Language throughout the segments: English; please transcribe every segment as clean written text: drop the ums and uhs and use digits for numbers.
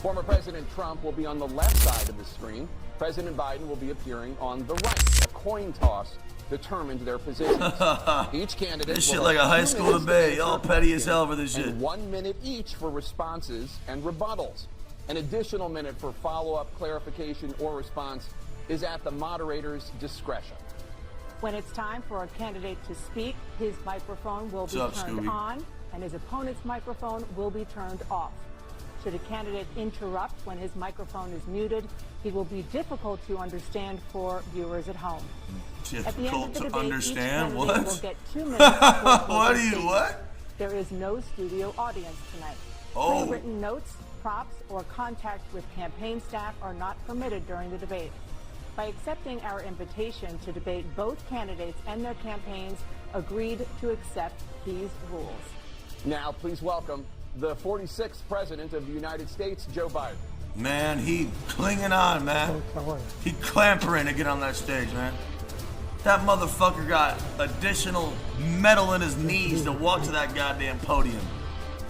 Former President Trump will be on the left side of the screen. President Biden will be appearing on the right. A coin toss determined their positions. Each candidate This will shit like a high school debate. Y'all petty as hell for this shit. 1 minute each for responses and rebuttals. An additional minute for follow-up, clarification, or response is at the moderator's discretion. When it's time for a candidate to speak, his microphone will be turned on and his opponent's microphone will be turned off. Should a candidate interrupt when his microphone is muted, he will be difficult to understand for viewers at home. Difficult to understand? What? What? Will get 2 minutes What? There is no studio audience tonight. Pre-written notes, props, or contact with campaign staff are not permitted during the debate. By accepting our invitation to debate, both candidates and their campaigns agreed to accept these rules. Now, please welcome the 46th President of the United States, Joe Biden. Man, he clinging on, man. He clampering to get on that stage, man. That motherfucker got additional metal in his knees to walk to that goddamn podium.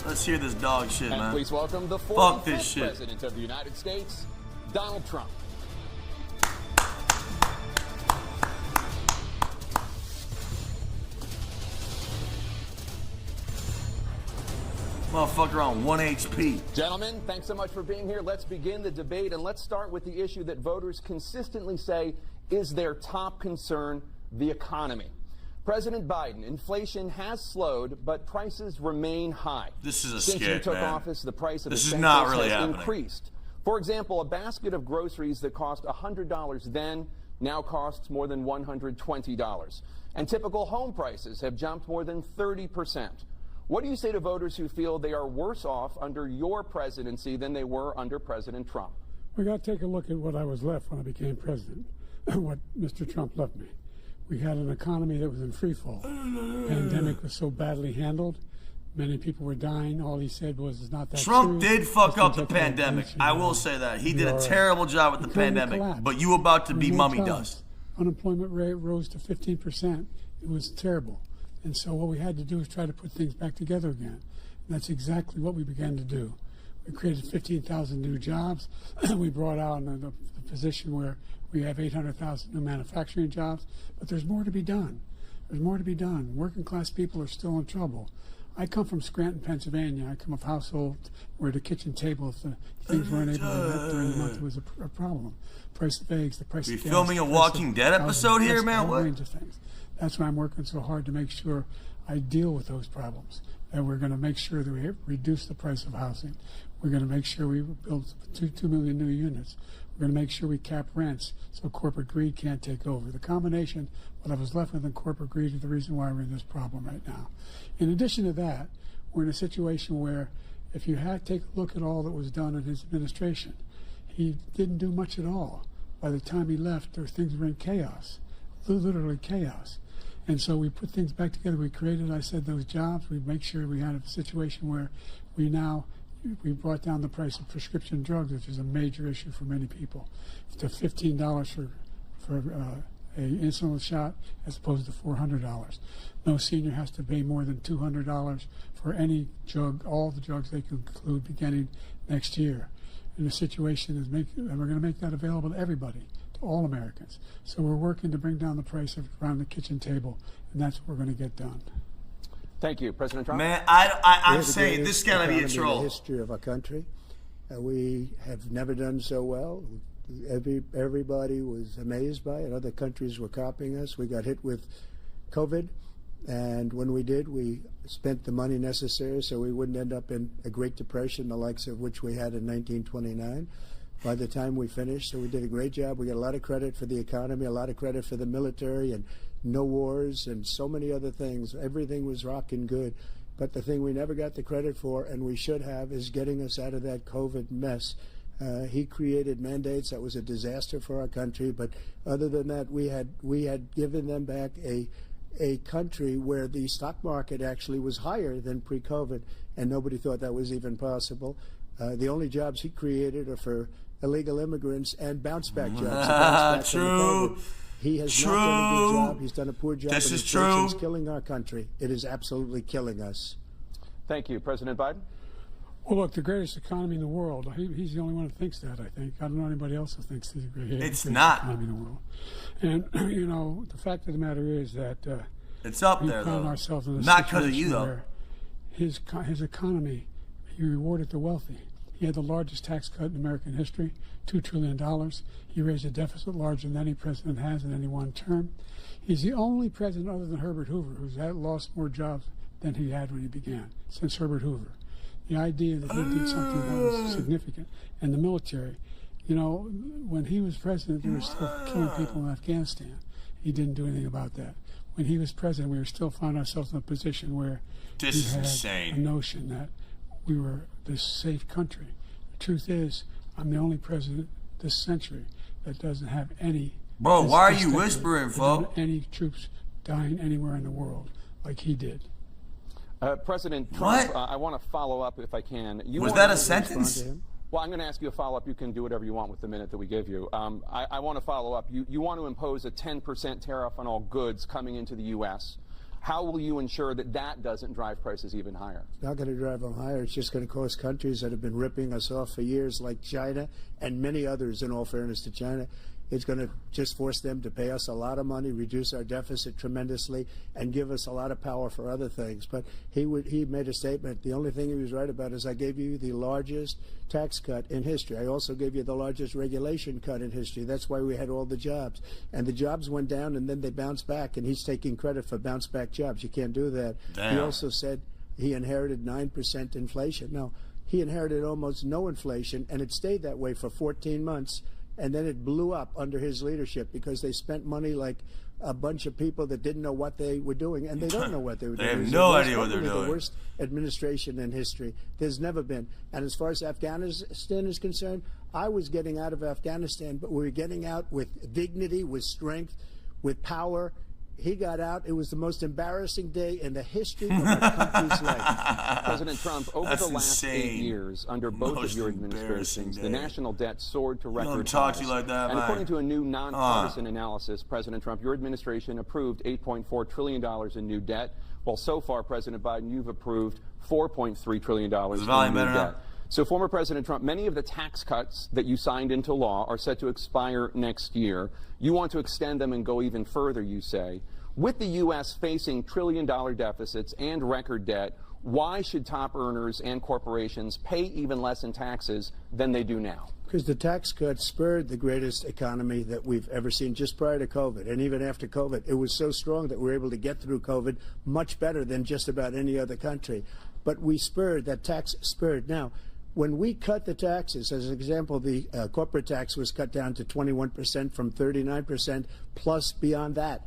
Let's hear this dog shit, man. And please welcome the 45th President of the United States, Donald Trump. Motherfucker on 1 HP. Gentlemen, thanks so much for being here. Let's begin the debate, and let's start with the issue that voters consistently say is their top concern, the economy. President Biden, inflation has slowed, but prices remain high. This is a Since skit, you took man. office, the price of This is essentials not really has happening. increased. For example, a basket of groceries that cost $100 then now costs more than $120. And typical home prices have jumped more than 30%. What do you say to voters who feel they are worse off under your presidency than they were under President Trump? We got to take a look at what I was left when I became president, what Mr. Trump left me. We had an economy that was in free fall. The pandemic was so badly handled. Many people were dying. All he said was, it's not that Trump serious. did fuck up the pandemic. I will say that. He did a terrible job with the pandemic. Collapsed. But you about to be More mummy jobs. dust. Unemployment rate rose to 15%. It was terrible. And so what we had to do is try to put things back together again. And that's exactly what we began to do. We created 15,000 new jobs. We brought out the position where we have 800,000 new manufacturing jobs. But there's more to be done. There's more to be done. Working class people are still in trouble. I come from Scranton, Pennsylvania. I come of a household where the kitchen table, if the things weren't able to met during the month, it was a problem. Price of eggs, the price of gas. You filming a Walking Dead episode here, man? What? Range of things. That's why I'm working so hard to make sure I deal with those problems. And we're going to make sure that we reduce the price of housing. We're going to make sure we build 2 million new units. We're going to make sure we cap rents so corporate greed can't take over. The combination, what I was left with in corporate greed, is the reason why we're in this problem right now. In addition to that, we're in a situation where if you take a look at all that was done in his administration, he didn't do much at all. By the time he left, things were in chaos, literally chaos. And so we put things back together. We created, I said, those jobs. We make sure we had a situation where we brought down the price of prescription drugs, which is a major issue for many people, to $15 for an insulin shot as opposed to $400. No senior has to pay more than $200 for any drug, all the drugs they can include beginning next year. And the situation is and we're going to make that available to everybody, to all Americans. So we're working to bring down the price around the kitchen table, and that's what we're going to get done. Thank you, President Trump. Man, I'm saying this got to be a troll. In the history of our country, we have never done so well. Everybody was amazed by it. Other countries were copying us. We got hit with COVID, and when we did, we spent the money necessary so we wouldn't end up in a Great Depression, the likes of which we had in 1929. By the time we finished, so we did a great job. We got a lot of credit for the economy, a lot of credit for the military, and no wars, and so many other things. Everything was rocking good. But the thing we never got the credit for, and we should have, is getting us out of that COVID mess. He created mandates that was a disaster for our country. But other than that, we had given them back a country where the stock market actually was higher than pre-COVID, and nobody thought that was even possible. The only jobs he created are for illegal immigrants and bounce-back jobs. True. He has not done a good job. He's done a poor job. This and is true. Inflation's killing our country. It is absolutely killing us. Thank you, President Biden. Well, look, the greatest economy in the world. He's the only one who thinks that, I think. I don't know anybody else who thinks he's the greatest economy in the world. And, you know, the fact of the matter is that it's up there, though. Ourselves in a not because of you, though. His economy, he rewarded the wealthy. He had the largest tax cut in American history, $2 trillion. He raised a deficit larger than any president has in any one term. He's the only president other than Herbert Hoover who's lost more jobs than he had when he began, since Herbert Hoover. The idea that he did something that was significant. And the military, you know, when he was president, they were still killing people in Afghanistan. He didn't do anything about that. When he was president, we were still finding ourselves in a position where this we is had insane. A notion that we were this safe country. The truth is, I'm the only president this century that doesn't have any. Bro, why are you whispering, folks? Any troops dying anywhere in the world like he did. President Trump, I want to follow up if I can. Was that a sentence? Well, I'm going to ask you a follow-up. You can do whatever you want with the minute that we give you. I want to follow up. You want to impose a 10% tariff on all goods coming into the U.S. How will you ensure that that doesn't drive prices even higher? It's not going to drive them higher. It's just going to cost countries that have been ripping us off for years, like China and many others, in all fairness to China. It's going to just force them to pay us a lot of money, reduce our deficit tremendously, and give us a lot of power for other things. But he made a statement. The only thing he was right about is I gave you the largest tax cut in history. I also gave you the largest regulation cut in history. That's why we had all the jobs. And the jobs went down, and then they bounced back, and he's taking credit for bounce-back jobs. You can't do that. Damn. He also said he inherited 9% inflation. No, he inherited almost no inflation, and it stayed that way for 14 months. And then it blew up under his leadership because they spent money like a bunch of people that didn't know what they were doing, and they don't know what they were doing. They have no idea what they're doing. The worst administration in history. There's never been. And as far as Afghanistan is concerned, I was getting out of Afghanistan, but we were getting out with dignity, with strength, with power. He got out. It was the most embarrassing day in the history of our country's life. President Trump, over the last 8 years, under both of your administrations, the national debt soared to record highs. And according to a new nonpartisan analysis, President Trump, your administration approved $8.4 trillion in new debt, while so far, President Biden, you've approved $4.3 trillion in new debt. So, former President Trump, many of the tax cuts that you signed into law are set to expire next year. You want to extend them and go even further, you say. With the U.S. facing trillion-dollar deficits and record debt, why should top earners and corporations pay even less in taxes than they do now? Because the tax cuts spurred the greatest economy that we've ever seen just prior to COVID. And even after COVID, it was so strong that we were able to get through COVID much better than just about any other country. But we spurred, that tax spurred. Now, when we cut the taxes, as an example, the corporate tax was cut down to 21% from 39%, plus beyond that.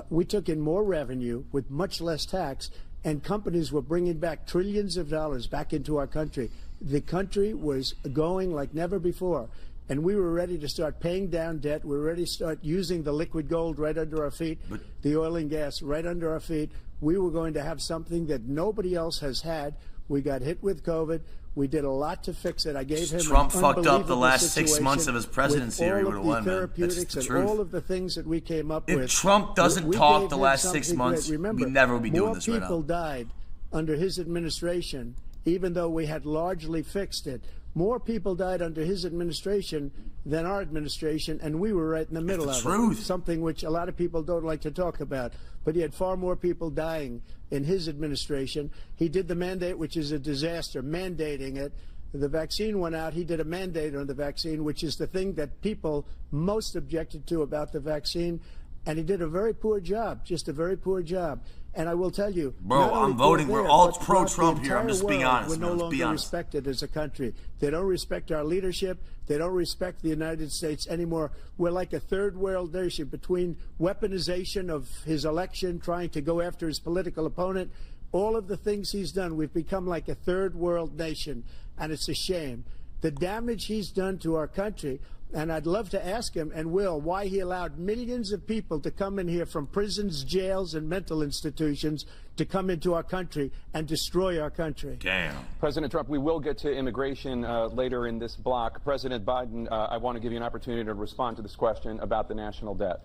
We took in more revenue with much less tax, and companies were bringing back trillions of dollars back into our country. The country was going like never before, and we were ready to start paying down debt. We were ready to start using the liquid gold right under our feet, the oil and gas right under our feet. We were going to have something that nobody else has had. We got hit with COVID. We did a lot to fix it. I gave him Trump an fucked up the last 6 situation months of his presidency, or he would have won, man. That's the truth. All of the things that we came up with. If Trump doesn't talk the last 6 months, Remember, we never would be doing this right now. More people died under his administration, even though we had largely fixed it. More people died under his administration than our administration, and we were right in the middle of it. Something which a lot of people don't like to talk about. But he had far more people dying in his administration. He did the mandate, which is a disaster, mandating it. The vaccine went out. He did a mandate on the vaccine, which is the thing that people most objected to about the vaccine. And he did a very poor job, just a very poor job. And I will tell you, bro, I'm voting. We're all pro-Trump here. I'm just being honest. We're no longer respected as a country. They don't respect our leadership. They don't respect the United States anymore. We're like a third world nation between weaponization of his election, trying to go after his political opponent, all of the things he's done. We've become like a third world nation, and it's a shame. The damage he's done to our country. And I'd love to ask him, and will, why he allowed millions of people to come in here from prisons, jails, and mental institutions to come into our country and destroy our country. Damn. President Trump, we will get to immigration later in this block. President Biden, I want to give you an opportunity to respond to this question about the national debt.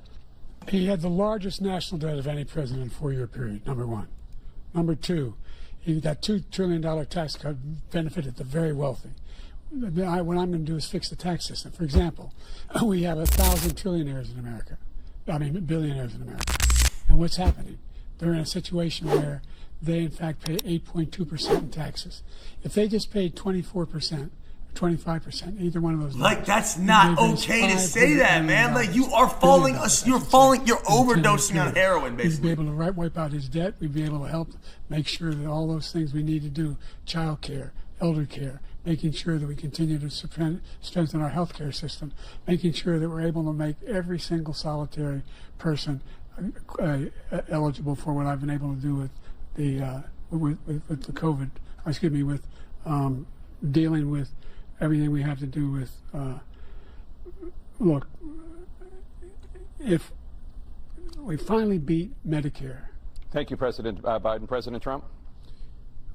He had the largest national debt of any president in a 4-year period, number one. Number two, That $2 trillion tax cut benefited the very wealthy. What I'm going to do is fix the tax system. For example, we have 1,000 trillionaires in America. Billionaires in America. And what's happening? They're in a situation where they, in fact, pay 8.2% in taxes. If they just paid 24%, 25%, either one of those. Like, that's not okay to say that, man. Like, you are falling, you're overdosing on heroin, basically. We'd be able to wipe out his debt. We'd be able to help make sure that all those things we need to do, child care, elder care, making sure that we continue to strengthen our healthcare system, making sure that we're able to make every single solitary person eligible for what I've been able to do with the COVID, with dealing with everything we have to do with, look, if we finally beat Medicare. Thank you, President Biden. President Trump?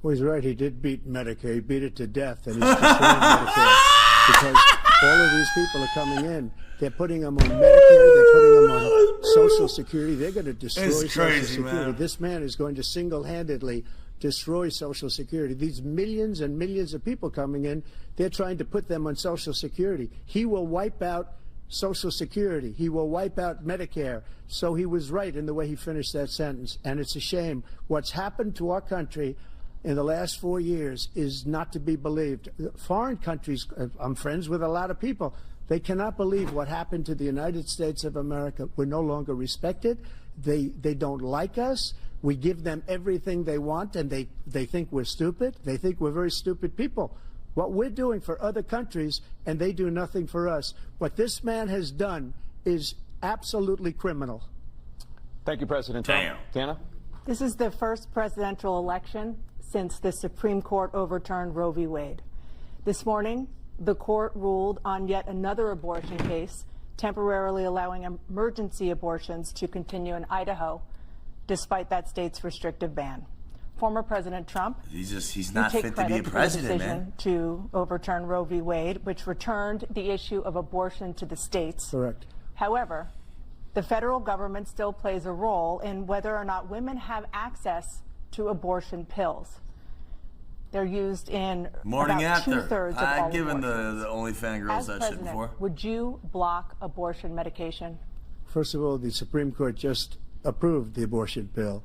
Well, he's right. He did beat Medicare. He beat it to death, and he's destroying Medicare because all of these people are coming in. They're putting them on Medicare. They're putting them on Social Security. They're going to destroy Social Security. Man. This man is going to single-handedly destroy Social Security. These millions and millions of people coming in, they're trying to put them on Social Security. He will wipe out Social Security. He will wipe out Medicare. So he was right in the way he finished that sentence. And it's a shame. What's happened to our country in the last 4 years is not to be believed. Foreign countries, I'm friends with a lot of people, they cannot believe what happened to the United States of America. We're no longer respected. They don't like us. We give them everything they want, and they think we're stupid. They think we're very stupid people. What we're doing for other countries, and they do nothing for us. What this man has done is absolutely criminal. Thank you, President Trump. Tana? This is the first presidential election since the Supreme Court overturned Roe v. Wade. This morning, the court ruled on yet another abortion case, temporarily allowing emergency abortions to continue in Idaho, despite that state's restrictive ban. Former President Trump, he's not fit to be a president, man. To overturn Roe v. Wade, which returned the issue of abortion to the states. Correct. However, the federal government still plays a role in whether or not women have access to abortion pills. They're used in morning about after. 2/3 of all I've given abortions. the OnlyFans girls that shit before. Would you block abortion medication? First of all, the Supreme Court just approved the abortion bill,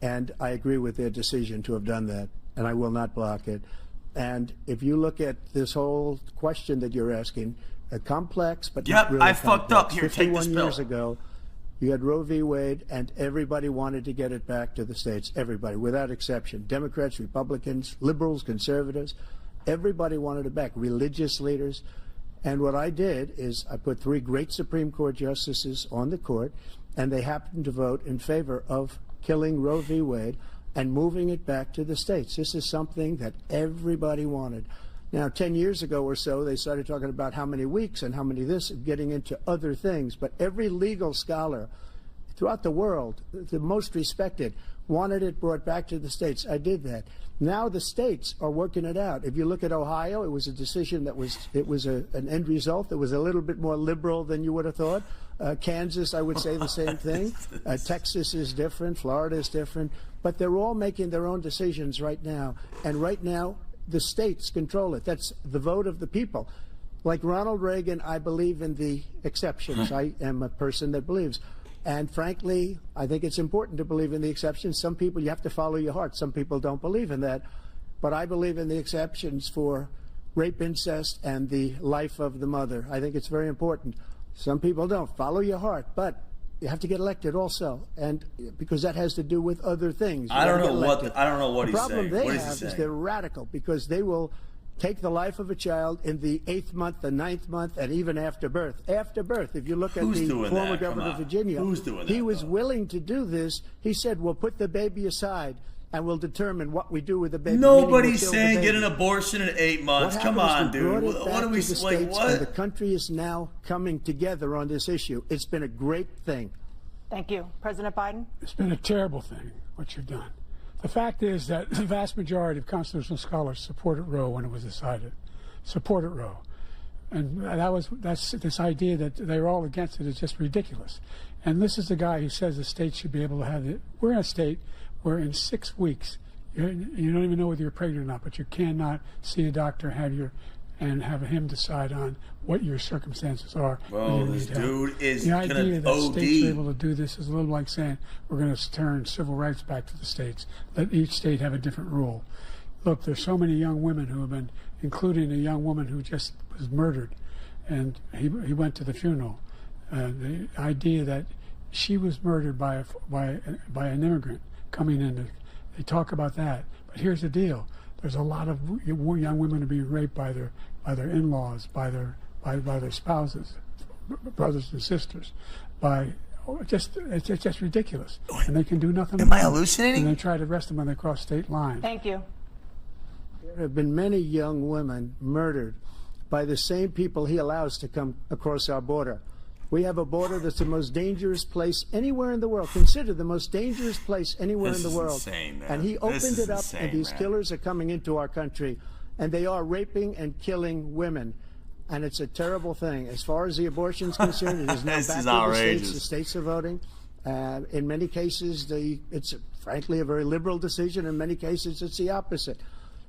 and I agree with their decision to have done that, and I will not block it. And if you look at this whole question that you're asking, complex, but not really complex. Fucked up here. Take this 51 bill. years ago, you had Roe v. Wade, and everybody wanted to get it back to the states. Everybody, without exception. Democrats, Republicans, liberals, conservatives. Everybody wanted it back. Religious leaders. And what I did is I put 3 great Supreme Court justices on the court, and they happened to vote in favor of killing Roe v. Wade and moving it back to the states. This is something that everybody wanted. Now, 10 years ago or so, they started talking about how many weeks and how many this, getting into other things. But every legal scholar throughout the world, the most respected, wanted it brought back to the states. I did that. Now the states are working it out. If you look at Ohio, it was a decision that was an end result that was a little bit more liberal than you would have thought. Kansas, I would say the same thing. Texas is different. Florida is different. But they're all making their own decisions right now. And right now, the states control it. That's the vote of the people. Like Ronald Reagan, I believe in the exceptions. I am a person that believes. And frankly, I think it's important to believe in the exceptions. Some people, you have to follow your heart. Some people don't believe in that. But I believe in the exceptions for rape, incest, and the life of the mother. I think it's very important. Some people don't. Follow your heart. But you have to get elected also, and because that has to do with other things. I don't know what he's saying. The problem they have is they're radical because they will take the life of a child in the 8th month, the 9th month, and even after birth. After birth, if you look at the former governor of Virginia, he was willing to do this. He said, "We'll put the baby aside and we'll determine what we do with the baby." Nobody's saying get an abortion in 8 months. Come on, dude. What are we like? What? The country is now coming together on this issue. It's been a great thing. Thank you. President Biden? It's been a terrible thing, what you've done. The fact is that the vast majority of constitutional scholars supported Roe when it was decided. Supported Roe. And that's this idea that they're all against it is just ridiculous. And this is the guy who says the state should be able to have it. We're in a state where in 6 weeks You don't even know whether you're pregnant or not, but you cannot see a doctor, and have him decide on what your circumstances are. Bro, this dude is the gonna idea that OD. states are able to do this is a little like saying we're going to turn civil rights back to the states. Let each state have a different rule. Look, there's so many young women who have been, including a young woman who just was murdered, and he went to the funeral. The idea that she was murdered by an immigrant coming in. They talk about that, but here's the deal: there's a lot of young women who are being raped by their in-laws, by their spouses, brothers and sisters, it's just ridiculous, and they can do nothing. Am I hallucinating? And they try to arrest them when they cross state lines. Thank you. There have been many young women murdered by the same people he allows to come across our border. We have a border that's the most dangerous place anywhere in the world. Consider the most dangerous place anywhere in the world. Insane, man. And he opened it up, insane, and these man. killers are coming into our country, and they are raping and killing women. And it's a terrible thing. As far as the abortion is concerned, it is now This back is to the states. outrageous. The states are voting. In many cases, it's frankly a very liberal decision. In many cases, it's the opposite.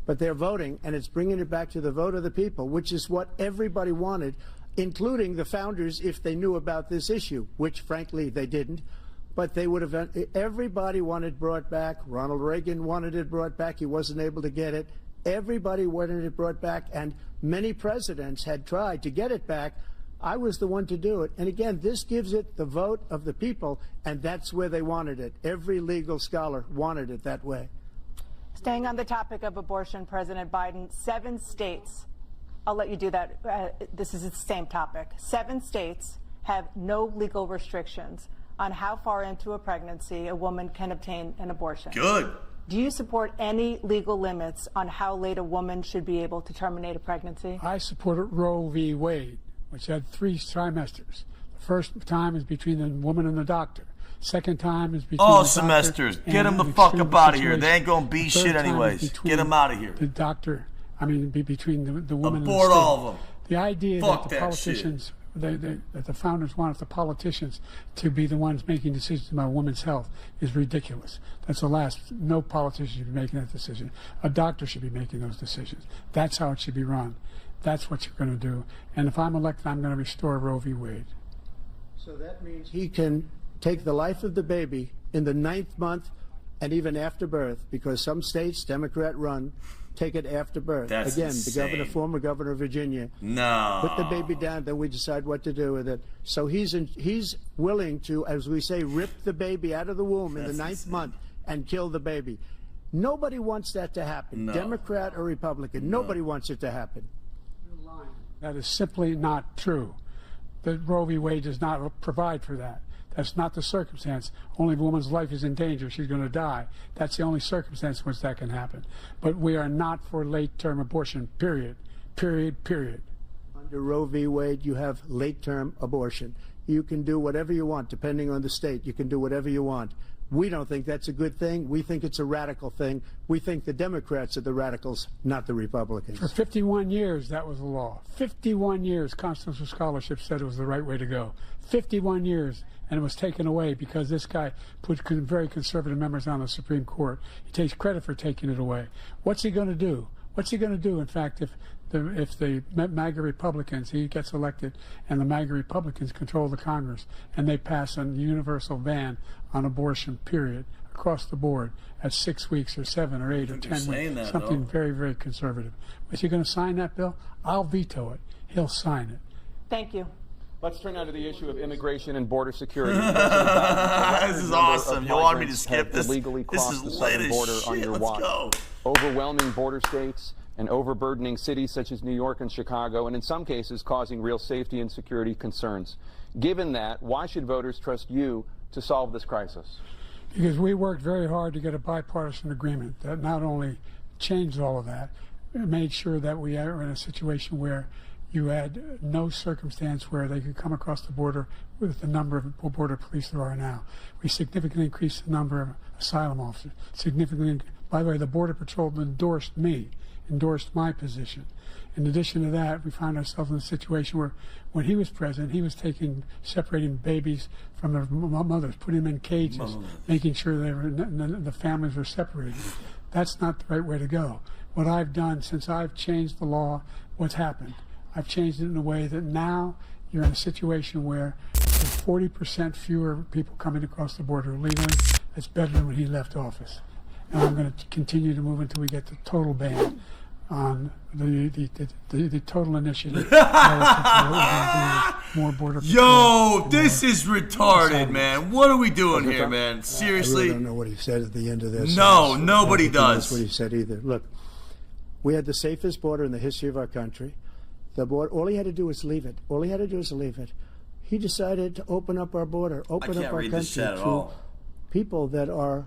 But they're voting, and it's bringing it back to the vote of the people, which is what everybody wanted, including the founders, if they knew about this issue, which frankly they didn't. But they would have. Everybody wanted it brought back. Ronald Reagan wanted it brought back. He wasn't able to get it. Everybody wanted it brought back, and many presidents had tried to get it back. I was the one to do it. And again, this gives it the vote of the people, and that's where they wanted it. Every legal scholar wanted it that way. Staying on the topic of abortion, President Biden, 7 states, I'll let you do that. This is the same topic. 7 states have no legal restrictions on how far into a pregnancy a woman can obtain an abortion. Good. Do you support any legal limits on how late a woman should be able to terminate a pregnancy? I support Roe v. Wade, which had 3 trimesters. The first time is between the woman and the doctor. Second time is between All the semesters. doctor Get them the and fuck extreme up out of here. situation. They ain't gonna be The shit third time is anyways. between Get them out of here. The doctor, between the woman Abort and the state. all of them. The idea Fuck that the that politicians, that the founders wanted the politicians to be the ones making decisions about women's health is ridiculous. That's the last. No politician should be making that decision. A doctor should be making those decisions. That's how it should be run. That's what you're going to do. And if I'm elected, I'm going to restore Roe v. Wade. So that means he can take the life of the baby in the 9th month and even after birth, because some states, Democrat run, take it after birth. That's Again, insane. the former governor of Virginia, No. put the baby down, then we decide what to do with it. So he's willing to, as we say, rip the baby out of the womb in the 9th month and kill the baby. Nobody wants that to happen, No. Democrat or Republican. Nobody wants it to happen. That is simply not true. The Roe v. Wade does not provide for that. That's not the circumstance. Only if a woman's life is in danger, she's going to die. That's the only circumstance in which that can happen. But we are not for late-term abortion, period. Period, period. Under Roe v. Wade, you have late-term abortion. You can do whatever you want, depending on the state. You can do whatever you want. We don't think that's a good thing. We think it's a radical thing. We think the Democrats are the radicals, not the Republicans. For 51 years, that was the law. 51 years, constitutional scholarship said it was the right way to go. 51 years, and it was taken away because this guy put very conservative members on the Supreme Court. He takes credit for taking it away. What's he going to do? What's he going to do, in fact, if the MAGA Republicans, he gets elected, and the MAGA Republicans control the Congress, and they pass a universal ban on abortion, period, across the board at 6 weeks or 7 or 8 or 10 weeks, something very, very conservative. Is he going to sign that bill? I'll veto it. He'll sign it. Thank you. Let's turn now to the issue of immigration and border security. This is awesome. You want me to skip this? Illegally This crossed is the lit southern as border shit. on your Let's watch. go. Overwhelming border states and overburdening cities such as New York and Chicago, and in some cases causing real safety and security concerns. Given that, why should voters trust you to solve this crisis? Because we worked very hard to get a bipartisan agreement that not only changed all of that, it made sure that we are in a situation where you had no circumstance where they could come across the border with the number of border police there are now. We significantly increased the number of asylum officers. By the way, the Border Patrol endorsed me endorsed my position. In addition to that, we found ourselves in a situation where when he was president, he was separating babies from their mothers, putting them in cages, making sure the families were separated. That's not the right way to go. What I've done since I've changed the law, what's happened? I've changed it in a way that now you're in a situation where there's 40% fewer people coming across the border illegally. That's better than when he left office. And I'm going to continue to move until we get the total ban on the total initiative. More border Yo, this is retarded, man. What are we doing here, man? Seriously? I really don't know what he said at the end of this. No, nobody does. That's what he said either. Look, we had the safest border in the history of our country. The border, all he had to do was leave it. All he had to do was leave it. He decided to open up our border, open up our country to people that are.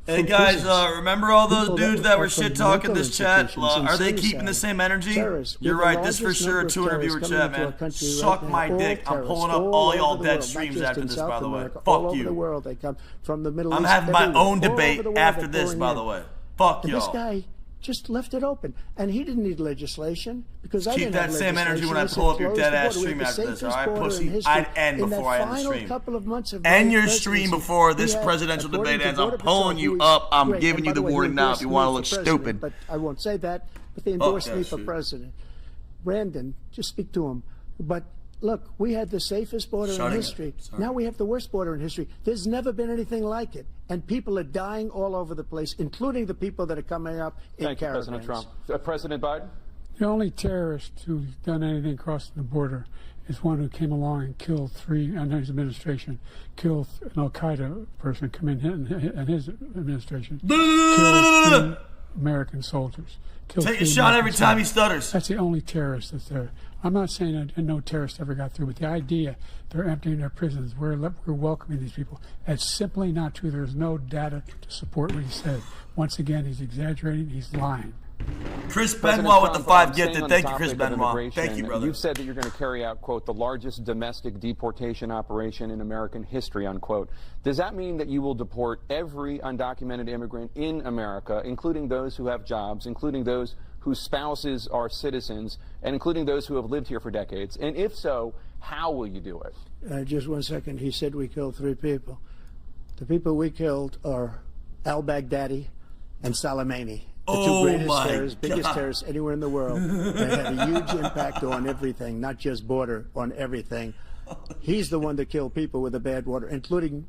Hey guys, remember all those dudes that were shit talking this chat? Are they keeping the same energy? You're right, this for sure, 200 viewer chat, man. Suck my dick. I'm pulling up all y'all dead streams after this, by the way. Fuck you. They come from the Middle East. I'm having my own debate after this, by the way. Fuck y'all. This guy just left it open, and he didn't need legislation because I keep didn't that have same energy when I pull up your dead ass stream after this, all right, pussy? I'd end before I end the stream. End your stream before this presidential debate ends. I'm pulling you up. I'm giving you the warning now if you want to look stupid. But I won't say that. But they endorsed me for president. Brandon, just speak to him. But look, we had the safest border in history. Now we have the worst border in history. There's never been anything like it. And people are dying all over the place, including the people that are coming up in caravans. Thank you, President Trump. President Biden? The only terrorist who's done anything crossing the border is one who came along and killed under his administration, killed an Al-Qaeda person come in his administration, killed 3 American soldiers. Take a shot every time he stutters. That's the only terrorist that's there. I'm not saying that no terrorist ever got through, but the idea they're emptying their prisons, we're welcoming these people, that's simply not true. There's no data to support what he said. Once again, he's exaggerating, he's lying. Chris Benoit with the 5 gifted. Thank you, Chris Benoit. Thank you, brother. You've said that you're going to carry out, quote, the largest domestic deportation operation in American history, unquote. Does that mean that you will deport every undocumented immigrant in America, including those who have jobs, including those whose spouses are citizens, and including those who have lived here for decades? And if so, how will you do it? Just 1 second. He said we killed 3 people. The people we killed are al-Baghdadi and Soleimani. The 2 greatest terrorists, biggest terrorists anywhere in the world. They had a huge impact on everything, not just border, on everything. He's the one that killed people with the bad water, including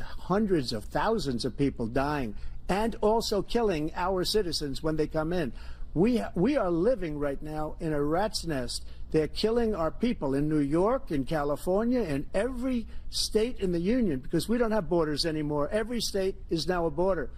hundreds of thousands of people dying, and also killing our citizens when they come in. We are living right now in a rat's nest. They're killing our people in New York, in California, in every state in the union, because we don't have borders anymore. Every state is now a border.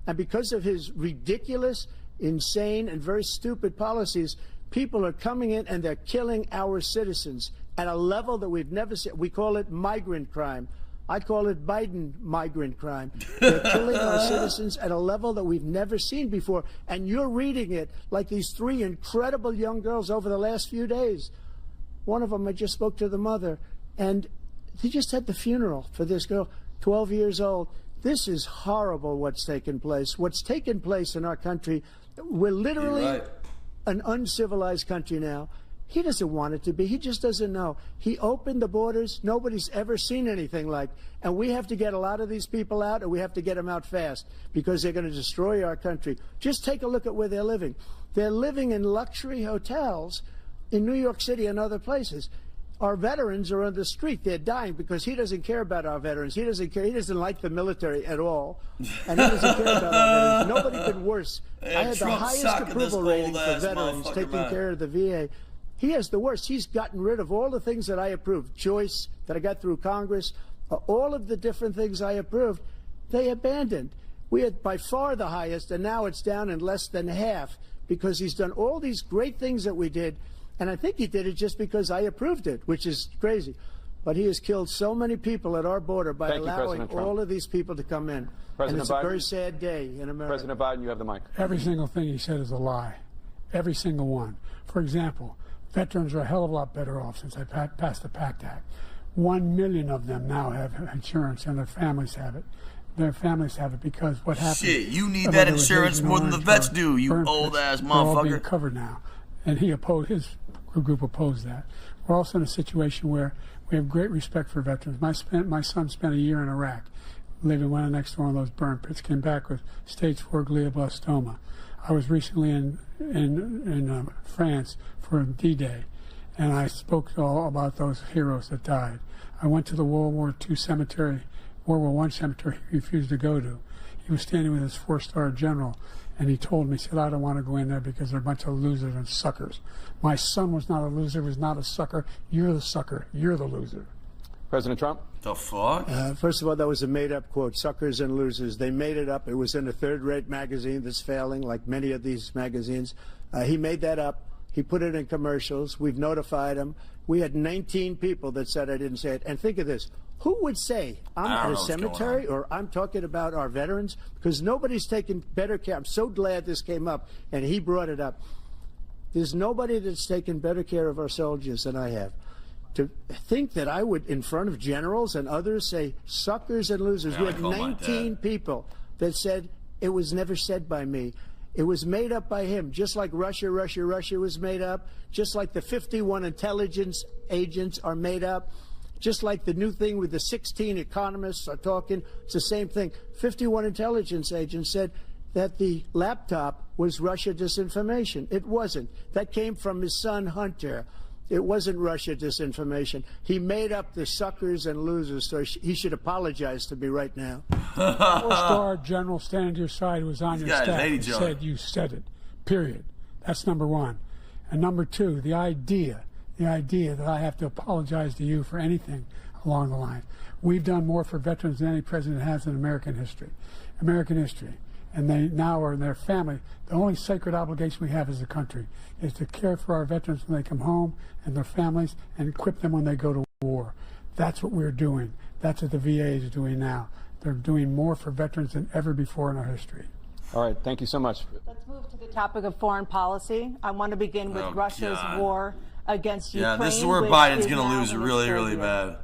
And because of his ridiculous, insane, and very stupid policies, people are coming in and they're killing our citizens at a level that we've never seen. We call it migrant crime. I call it Biden migrant crime. They're killing our citizens at a level that we've never seen before. And you're reading it like these 3 incredible young girls over the last few days. One of them, I just spoke to the mother, and he just had the funeral for this girl, 12 years old. This is horrible what's taken place. What's taken place in our country, we're literally an uncivilized country now. He doesn't want it to be. He just doesn't know. He opened the borders. Nobody's ever seen anything like. And we have to get a lot of these people out, and we have to get them out fast because they're going to destroy our country. Just take a look at where they're living. They're living in luxury hotels in New York City and other places. Our veterans are on the street. They're dying because he doesn't care about our veterans. He doesn't care. He doesn't like the military at all. And he doesn't care about our veterans. Nobody could worse. I had the highest approval rating for veterans taking care of the VA. He has the worst. He's gotten rid of all the things that I approved. Choice that I got through Congress, all of the different things I approved, they abandoned. We had by far the highest, and now it's down in less than half because he's done all these great things that we did. And I think he did it just because I approved it, which is crazy. But he has killed so many people at our border by allowing all of these people to come in. And it's a very sad day in America. President Biden, you have the mic. Every single thing he said is a lie. Every single one. For example, veterans are a hell of a lot better off since I passed the PACT Act. 1 million of them now have insurance and their families have it. their families have it because what happened. Shit, you need that insurance more than the vets do, you old ass motherfucker. All being motherfucker. covered now, and his group opposed that. We're also in a situation where we have great respect for veterans. My son spent a year in Iraq, living right next to one of those burn pits. Came back with stage 4 glioblastoma. I was recently in France for D-Day, and I spoke all about those heroes that died. I went to the World War I cemetery he refused to go to. He was standing with his 4-star general, and he told me, he said, I don't want to go in there because they're a bunch of losers and suckers. My son was not a loser, was not a sucker. You're the sucker. You're the loser. President Trump? The fuck? First of all, that was a made-up quote, suckers and losers. They made it up. It was in a third-rate magazine that's failing, like many of these magazines. He made that up. He put it in commercials. We've notified him. We had 19 people that said I didn't say it. And think of this. Who would say I'm at a cemetery or I'm talking about our veterans? Because nobody's taken better care. I'm so glad this came up, and he brought it up. There's nobody that's taken better care of our soldiers than I have. To think that I would, in front of generals and others, say suckers and losers. Yeah, we had 19 people that said it was never said by me. It was made up by him, just like Russia was made up, just like the 51 intelligence agents are made up, just like the new thing with the 16 economists are talking. It's the same thing. 51 intelligence agents said that the laptop was Russia disinformation. It wasn't. That came from his son, Hunter. It wasn't Russia disinformation. He made up the suckers and losers, so he should apologize to me right now. Four-star general standing to your side who was on your staff and said you said it, period. That's number one. And number two, the idea that I have to apologize to you for anything along the line. We've done more for veterans than any president has in American history. And they now are in their family. The only sacred obligation we have as a country is to care for our veterans when they come home and their families and equip them when they go to war. That's what we're doing. That's what the VA is doing now. They're doing more for veterans than ever before in our history. All right, thank you so much. Let's move to the topic of foreign policy. I want to begin with Russia's war against Ukraine. Yeah, this is where Biden's going to lose really, really bad.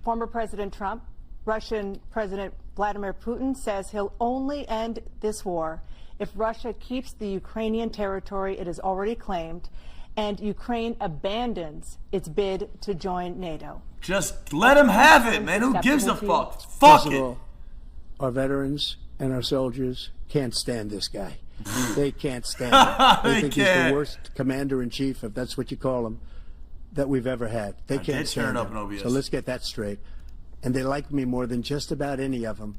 Former President Trump, Russian President Vladimir Putin says he'll only end this war if Russia keeps the Ukrainian territory it has already claimed and Ukraine abandons its bid to join NATO. Just let him have it, man. Who gives a fuck? Fuck it. All, our veterans and our soldiers can't stand this guy. They can't stand him. They think he's the worst commander-in-chief, if that's what you call him, that we've ever had. They can't stand him. So let's get that straight. And they like me more than just about any of them.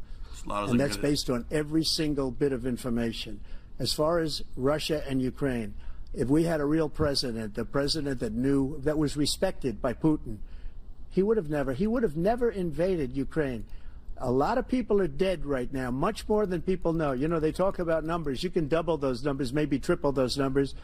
And that's based on every single bit of information. As far as Russia and Ukraine, if we had a real president, a president that knew, that was respected by Putin, he would have never invaded Ukraine. A lot of people are dead right now, much more than people know. You know, they talk about numbers. You can double those numbers, maybe triple those numbers.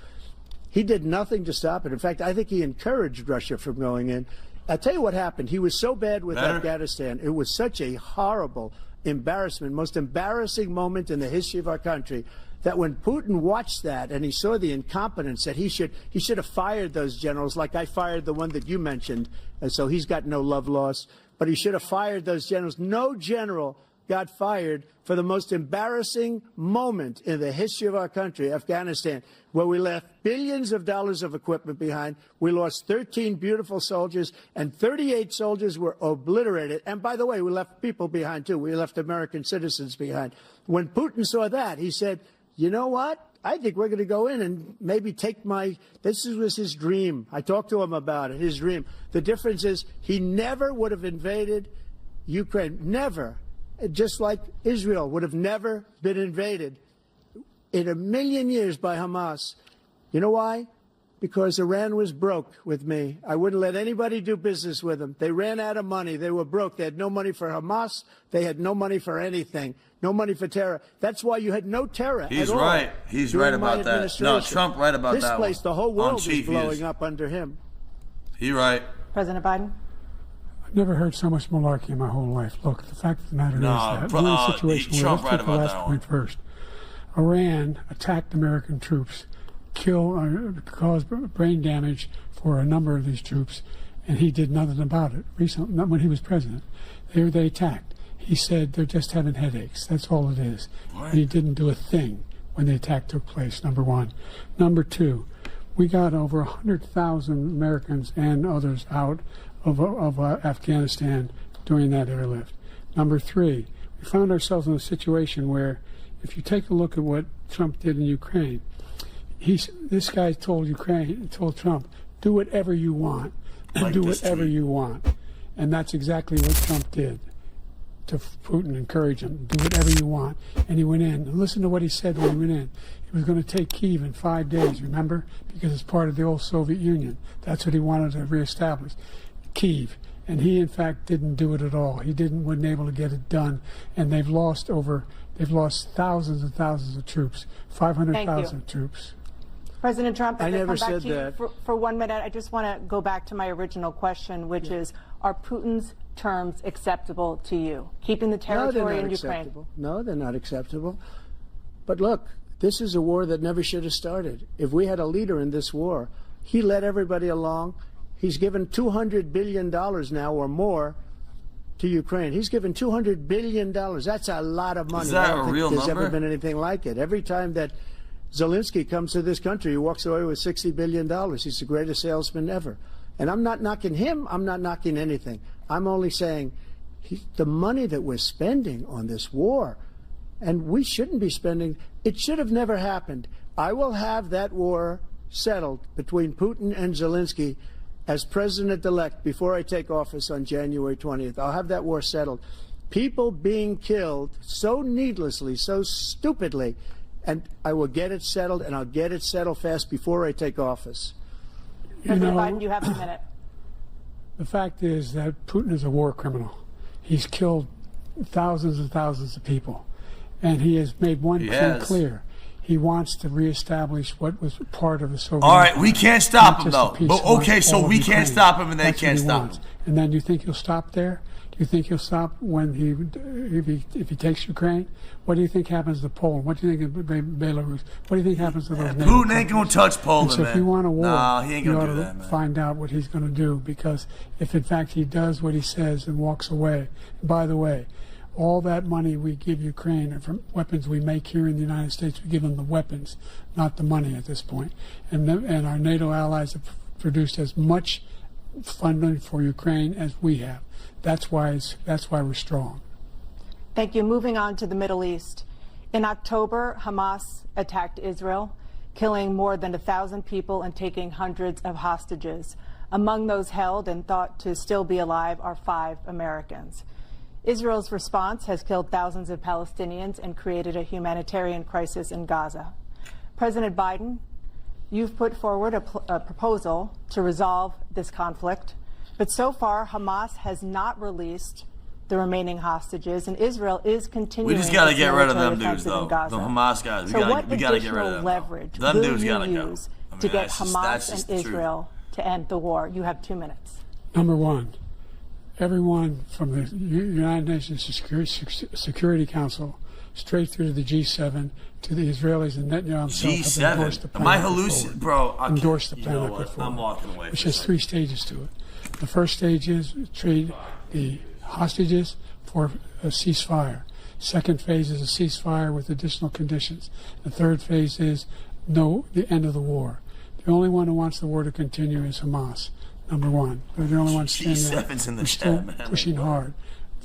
He did nothing to stop it. In fact, I think he encouraged Russia from going in. I'll tell you what happened. He was so bad with Afghanistan. It was such a horrible embarrassment, most embarrassing moment in the history of our country, that when Putin watched that and he saw the incompetence, that he should have fired those generals, like I fired the one that you mentioned, and so he's got no love lost, but he should have fired those generals. No general got fired for the most embarrassing moment in the history of our country, Afghanistan, where we left billions of dollars of equipment behind. We lost 13 beautiful soldiers, and 38 soldiers were obliterated. And by the way, we left people behind, too. We left American citizens behind. When Putin saw that, he said, you know what? I think we're going to go in and maybe take this was his dream. I talked to him about it, his dream. The difference is he never would have invaded Ukraine, never. Just like Israel would have never been invaded in a million years by Hamas. You know why? Because Iran was broke with me. I wouldn't let anybody do business with them. They ran out of money. They were broke. They had no money for Hamas. They had no money for anything. No money for terror. That's why you had no terror at all. Right. He's right about that. No, Trump right about that. This place, the whole world is blowing up under him. He right. President Biden? I've never heard so much malarkey in my whole life. Look, the fact of the matter is that we're in a situation where, let's take the last point first. Iran attacked American troops, caused brain damage for a number of these troops, and he did nothing about it recently, not when he was president. They attacked. He said they're just having headaches. That's all it is. What? He didn't do a thing when the attack took place, number one. Number two, we got over 100,000 Americans and others out of Afghanistan during that airlift. Number three, we found ourselves in a situation where, if you take a look at what Trump did in Ukraine, this guy told Trump, do whatever you want, and like do whatever you want. And that's exactly what Trump did to Putin, encourage him, do whatever you want. And he went in. And listen to what he said when he went in. He was going to take Kyiv in 5 days, remember? Because it's part of the old Soviet Union. That's what he wanted to reestablish, Kyiv. And he, in fact, didn't do it at all. He wasn't able to get it done. And they've lost thousands and thousands of troops, 500,000 troops. President Trump, I never come back said to you that. For 1 minute, I just want to go back to my original question, which is, are Putin's terms acceptable to you? Keeping the territory in Ukraine? Acceptable. No, they're not acceptable. But look, this is a war that never should have started. If we had a leader in this war, he led everybody along. He's given $200 billion now or more to Ukraine. He's given $200 billion. That's a lot of money. Is that I don't a think real there's number? ever been anything like it. Every time that Zelensky comes to this country, he walks away with $60 billion. He's the greatest salesman ever. And I'm not knocking him. I'm not knocking anything. I'm only saying the money that we're spending on this war, and we shouldn't be spending, it should have never happened. I will have that war settled between Putin and Zelensky as president-elect before I take office on January 20th. I'll have that war settled. People being killed so needlessly, so stupidly, and I will get it settled, and I'll get it settled fast before I take office. President Biden, you have a minute. The fact is that Putin is a war criminal. He's killed thousands and thousands of people. And he has made one thing clear. He wants to reestablish what was part of the Soviet Union. All right, we can't stop him, though. But, okay, so we can't stop him and they can't stop him. And then you think he'll stop there? Do you think he'll stop when if he takes Ukraine? What do you think happens to Poland? What do you think of Belarus? What do you think happens to those NATO Putin ain't going to touch Poland, and so man. if you want a war, he ain't you gonna ought do to that, man. find out what he's going to do, because if in fact he does what he says and walks away, by the way, all that money we give Ukraine are from weapons we make here in the United States. We give them the weapons, not the money at this point. And our NATO allies have produced as much funding for Ukraine as we have. That's why we're strong. Thank you. Moving on to the Middle East. In October, Hamas attacked Israel, killing more than 1,000 people and taking hundreds of hostages. Among those held and thought to still be alive are 5 Americans. Israel's response has killed thousands of Palestinians and created a humanitarian crisis in Gaza. President Biden, you've put forward a proposal to resolve this conflict, but so far Hamas has not released the remaining hostages, and Israel is continuing. We just got to get rid of them military dudes, though. offensive The in Gaza. Hamas guys. We got to get rid of them. Leverage Them will dudes you got to go. use to get Hamas and Israel to end the war? You have 2 minutes. Number one, everyone from the United Nations Security Council straight through to the G7 to the Israelis and Netanyahu himself have endorsed the plan. Am I hallucinating? Bro, endorsed the plan I put forward. I'm walking away. Which has 3 stages to it. The first stage is trade the hostages for a ceasefire. Second phase is a ceasefire with additional conditions. The third phase is the end of the war. The only one who wants the war to continue is Hamas. Number one. They're the only ones standing up. We're still pushing hard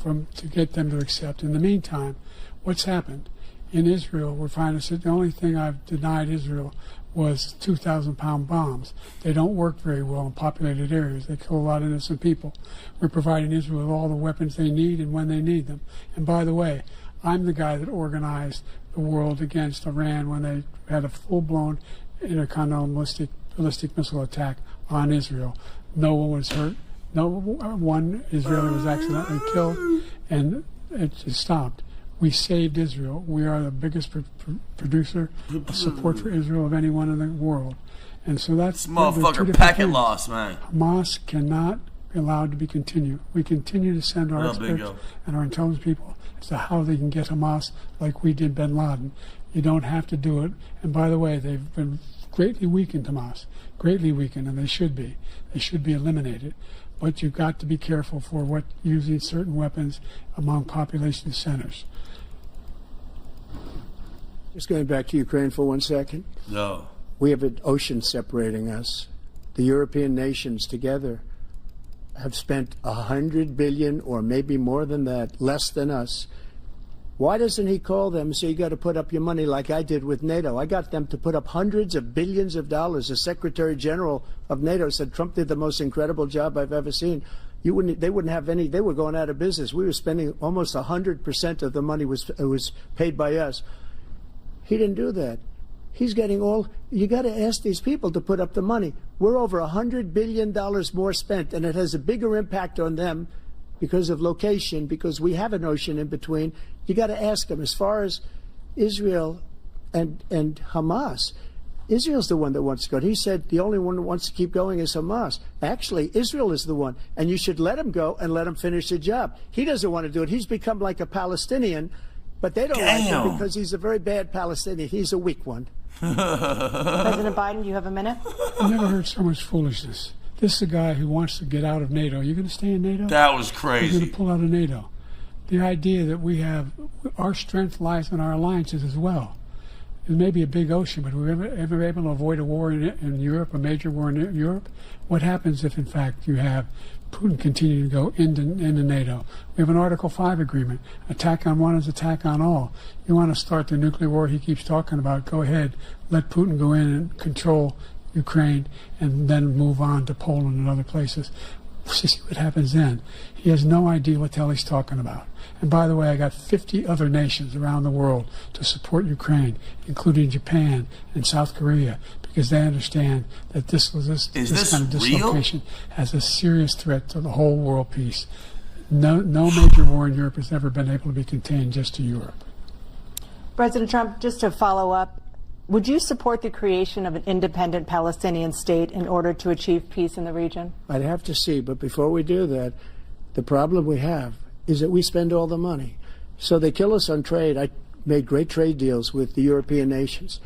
to get them to accept. In the meantime, what's happened? In Israel, we're finding that the only thing I've denied Israel was 2,000-pound bombs. They don't work very well in populated areas. They kill a lot of innocent people. We're providing Israel with all the weapons they need and when they need them. And by the way, I'm the guy that organized the world against Iran when they had a full-blown intercontinental ballistic missile attack on Israel. No one was hurt. No one Israeli was accidentally killed, and it just stopped. We saved Israel. We are the biggest producer of support for Israel of anyone in the world. And so that's this motherfucker packet loss, man. Hamas cannot be allowed to be continued. We continue to send our experts and our intelligence people as to how they can get Hamas like we did bin Laden. You don't have to do it. And by the way, they've been greatly weakened Hamas, greatly weakened, and they should be. They should be eliminated. But you've got to be careful for what using certain weapons among population centers. Just going back to Ukraine for 1 second. No. We have an ocean separating us. The European nations together have spent $100 billion, or maybe more than that, less than us. Why doesn't he call them and say, you got to put up your money like I did with NATO? I got them to put up hundreds of billions of dollars. The Secretary General of NATO said Trump did the most incredible job I've ever seen. They wouldn't have any, they were going out of business. We were spending almost 100% of the money was paid by us. He didn't do that. He's getting all, you got to ask these people to put up the money. We're over $100 billion more spent, and it has a bigger impact on them because of location, because we have an ocean in between. You got to ask them. As far as Israel and Hamas, Israel's the one that wants to go. He said the only one that wants to keep going is Hamas. Actually, Israel is the one, and you should let him go and let him finish the job. He doesn't want to do it. He's become like a Palestinian, but they don't like him because he's a very bad Palestinian. He's a weak one. President Biden, you have a minute. I've never heard so much foolishness. This is a guy who wants to get out of NATO. You're going to stay in NATO? That was You're crazy. going to pull out of NATO. The idea that we have, our strength lies in our alliances as well. It may be a big ocean, but we're ever able to avoid a war in Europe, a major war in Europe? What happens if, in fact, you have Putin continuing to go into NATO? We have an Article 5 agreement. Attack on one is attack on all. You want to start the nuclear war he keeps talking about, go ahead. Let Putin go in and control Ukraine and then move on to Poland and other places. See what happens then. He has no idea what the hell he's talking about. And by the way, I got 50 other nations around the world to support Ukraine, including Japan and South Korea, because they understand that this kind of dislocation has a serious threat to the whole world peace. No major war in Europe has ever been able to be contained just to Europe. President Trump, just to follow up, would you support the creation of an independent Palestinian state in order to achieve peace in the region? I'd have to see, but before we do that, the problem we have is that we spend all the money. So they kill us on trade. I made great trade deals with the European nations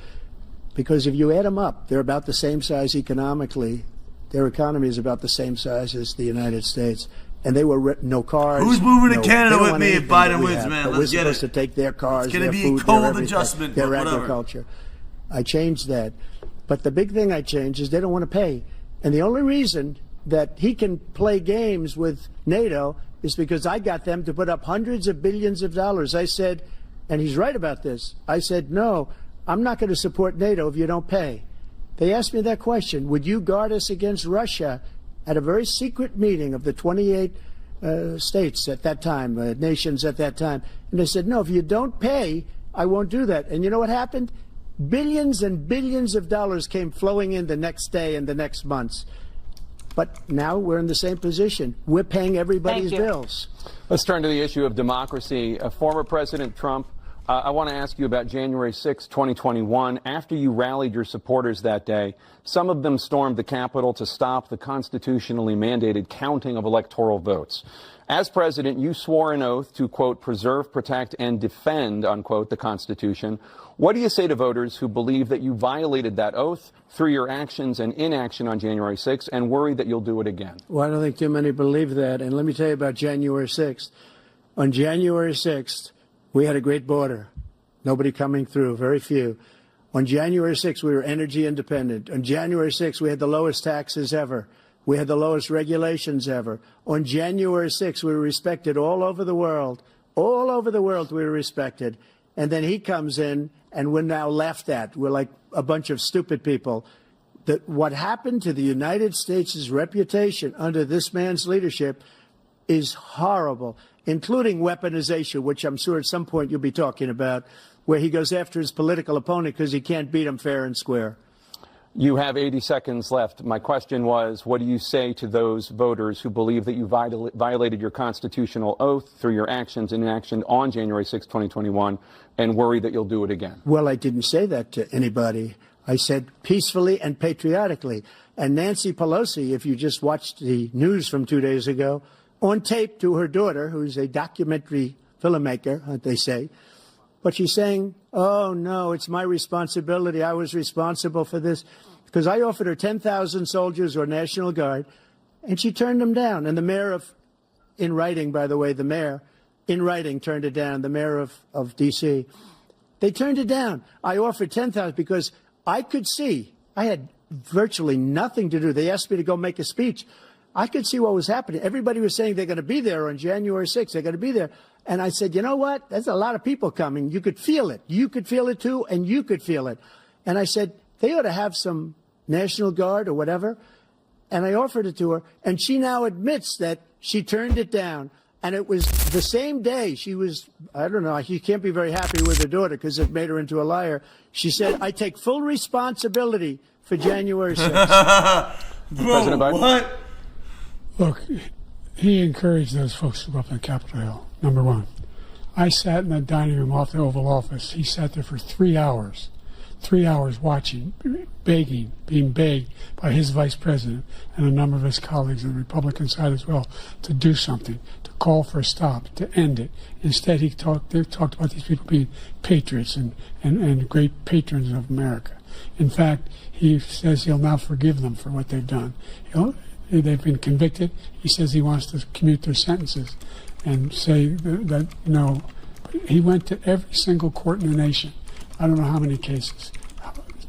because if you add them up, they're about the same size economically. Their economy is about the same size as the United States. And they were no cars. Who's moving to Canada with me if Biden wins, man? But Let's we're get it. supposed to take their cars, It's going to their be food, a cold their everything, adjustment, their but whatever. agriculture. I changed that. But the big thing I changed is they don't want to pay. And the only reason that he can play games with NATO is because I got them to put up hundreds of billions of dollars. I said, and he's right about this, I said, no, I'm not going to support NATO if you don't pay. They asked me that question, would you guard us against Russia at a very secret meeting of the 28 states at that time, nations at that time. And they said, no, if you don't pay, I won't do that. And you know what happened? Billions and billions of dollars came flowing in the next day and the next months. But now we're in the same position. We're paying everybody's bills. Let's turn to the issue of democracy. Former President Trump, I want to ask you about January 6, 2021. After you rallied your supporters that day, some of them stormed the Capitol to stop the constitutionally mandated counting of electoral votes. As president, you swore an oath to, quote, preserve, protect, and defend, unquote, the Constitution. What do you say to voters who believe that you violated that oath through your actions and inaction on January 6th and worry that you'll do it again? Well, I don't think too many believe that. And let me tell you about January 6th. On January 6th, we had a great border. Nobody coming through, very few. On January 6th, we were energy independent. On January 6th, we had the lowest taxes ever. We had the lowest regulations ever. On January 6th, we were respected all over the world. All over the world, we were respected. And then he comes in, and we're now laughed at. We're like a bunch of stupid people. That what happened to the United States' reputation under this man's leadership is horrible, including weaponization, which I'm sure at some point you'll be talking about, where he goes after his political opponent because he can't beat him fair and square. You have 80 seconds left. My question was, what do you say to those voters who believe that you violated your constitutional oath through your actions and inaction on January 6, 2021, and worry that you'll do it again? Well, I didn't say that to anybody. I said peacefully and patriotically. And Nancy Pelosi, if you just watched the news from 2 days ago, on tape to her daughter, who's a documentary filmmaker, they say, But she's saying, oh, no, it's my responsibility. I was responsible for this. Because I offered her 10,000 soldiers or National Guard, and she turned them down. And the mayor in writing, by the way, the mayor, in writing, turned it down, the mayor of D.C. They turned it down. I offered 10,000 because I could see, I had virtually nothing to do. They asked me to go make a speech. I could see what was happening. Everybody was saying they're going to be there on January 6th. They're going to be there. And I said, you know what? There's a lot of people coming. You could feel it. You could feel it, too, and you could feel it. And I said, they ought to have some National Guard or whatever. And I offered it to her. And she now admits that she turned it down. And it was the same day she was, I don't know, she can't be very happy with her daughter because it made her into a liar. She said, I take full responsibility for January 6th. President Biden? What? Look, he encouraged those folks to go up on Capitol Hill, number one. I sat in the dining room off the Oval Office. He sat there for 3 hours. 3 hours watching, begging, being begged by his vice president and a number of his colleagues on the Republican side as well to do something, to call for a stop, to end it. Instead, they talked about these people being patriots and great patrons of America. In fact, he says he'll now forgive them for what they've done. They've been convicted. He says he wants to commute their sentences and say that no. He went to every single court in the nation. I don't know how many cases,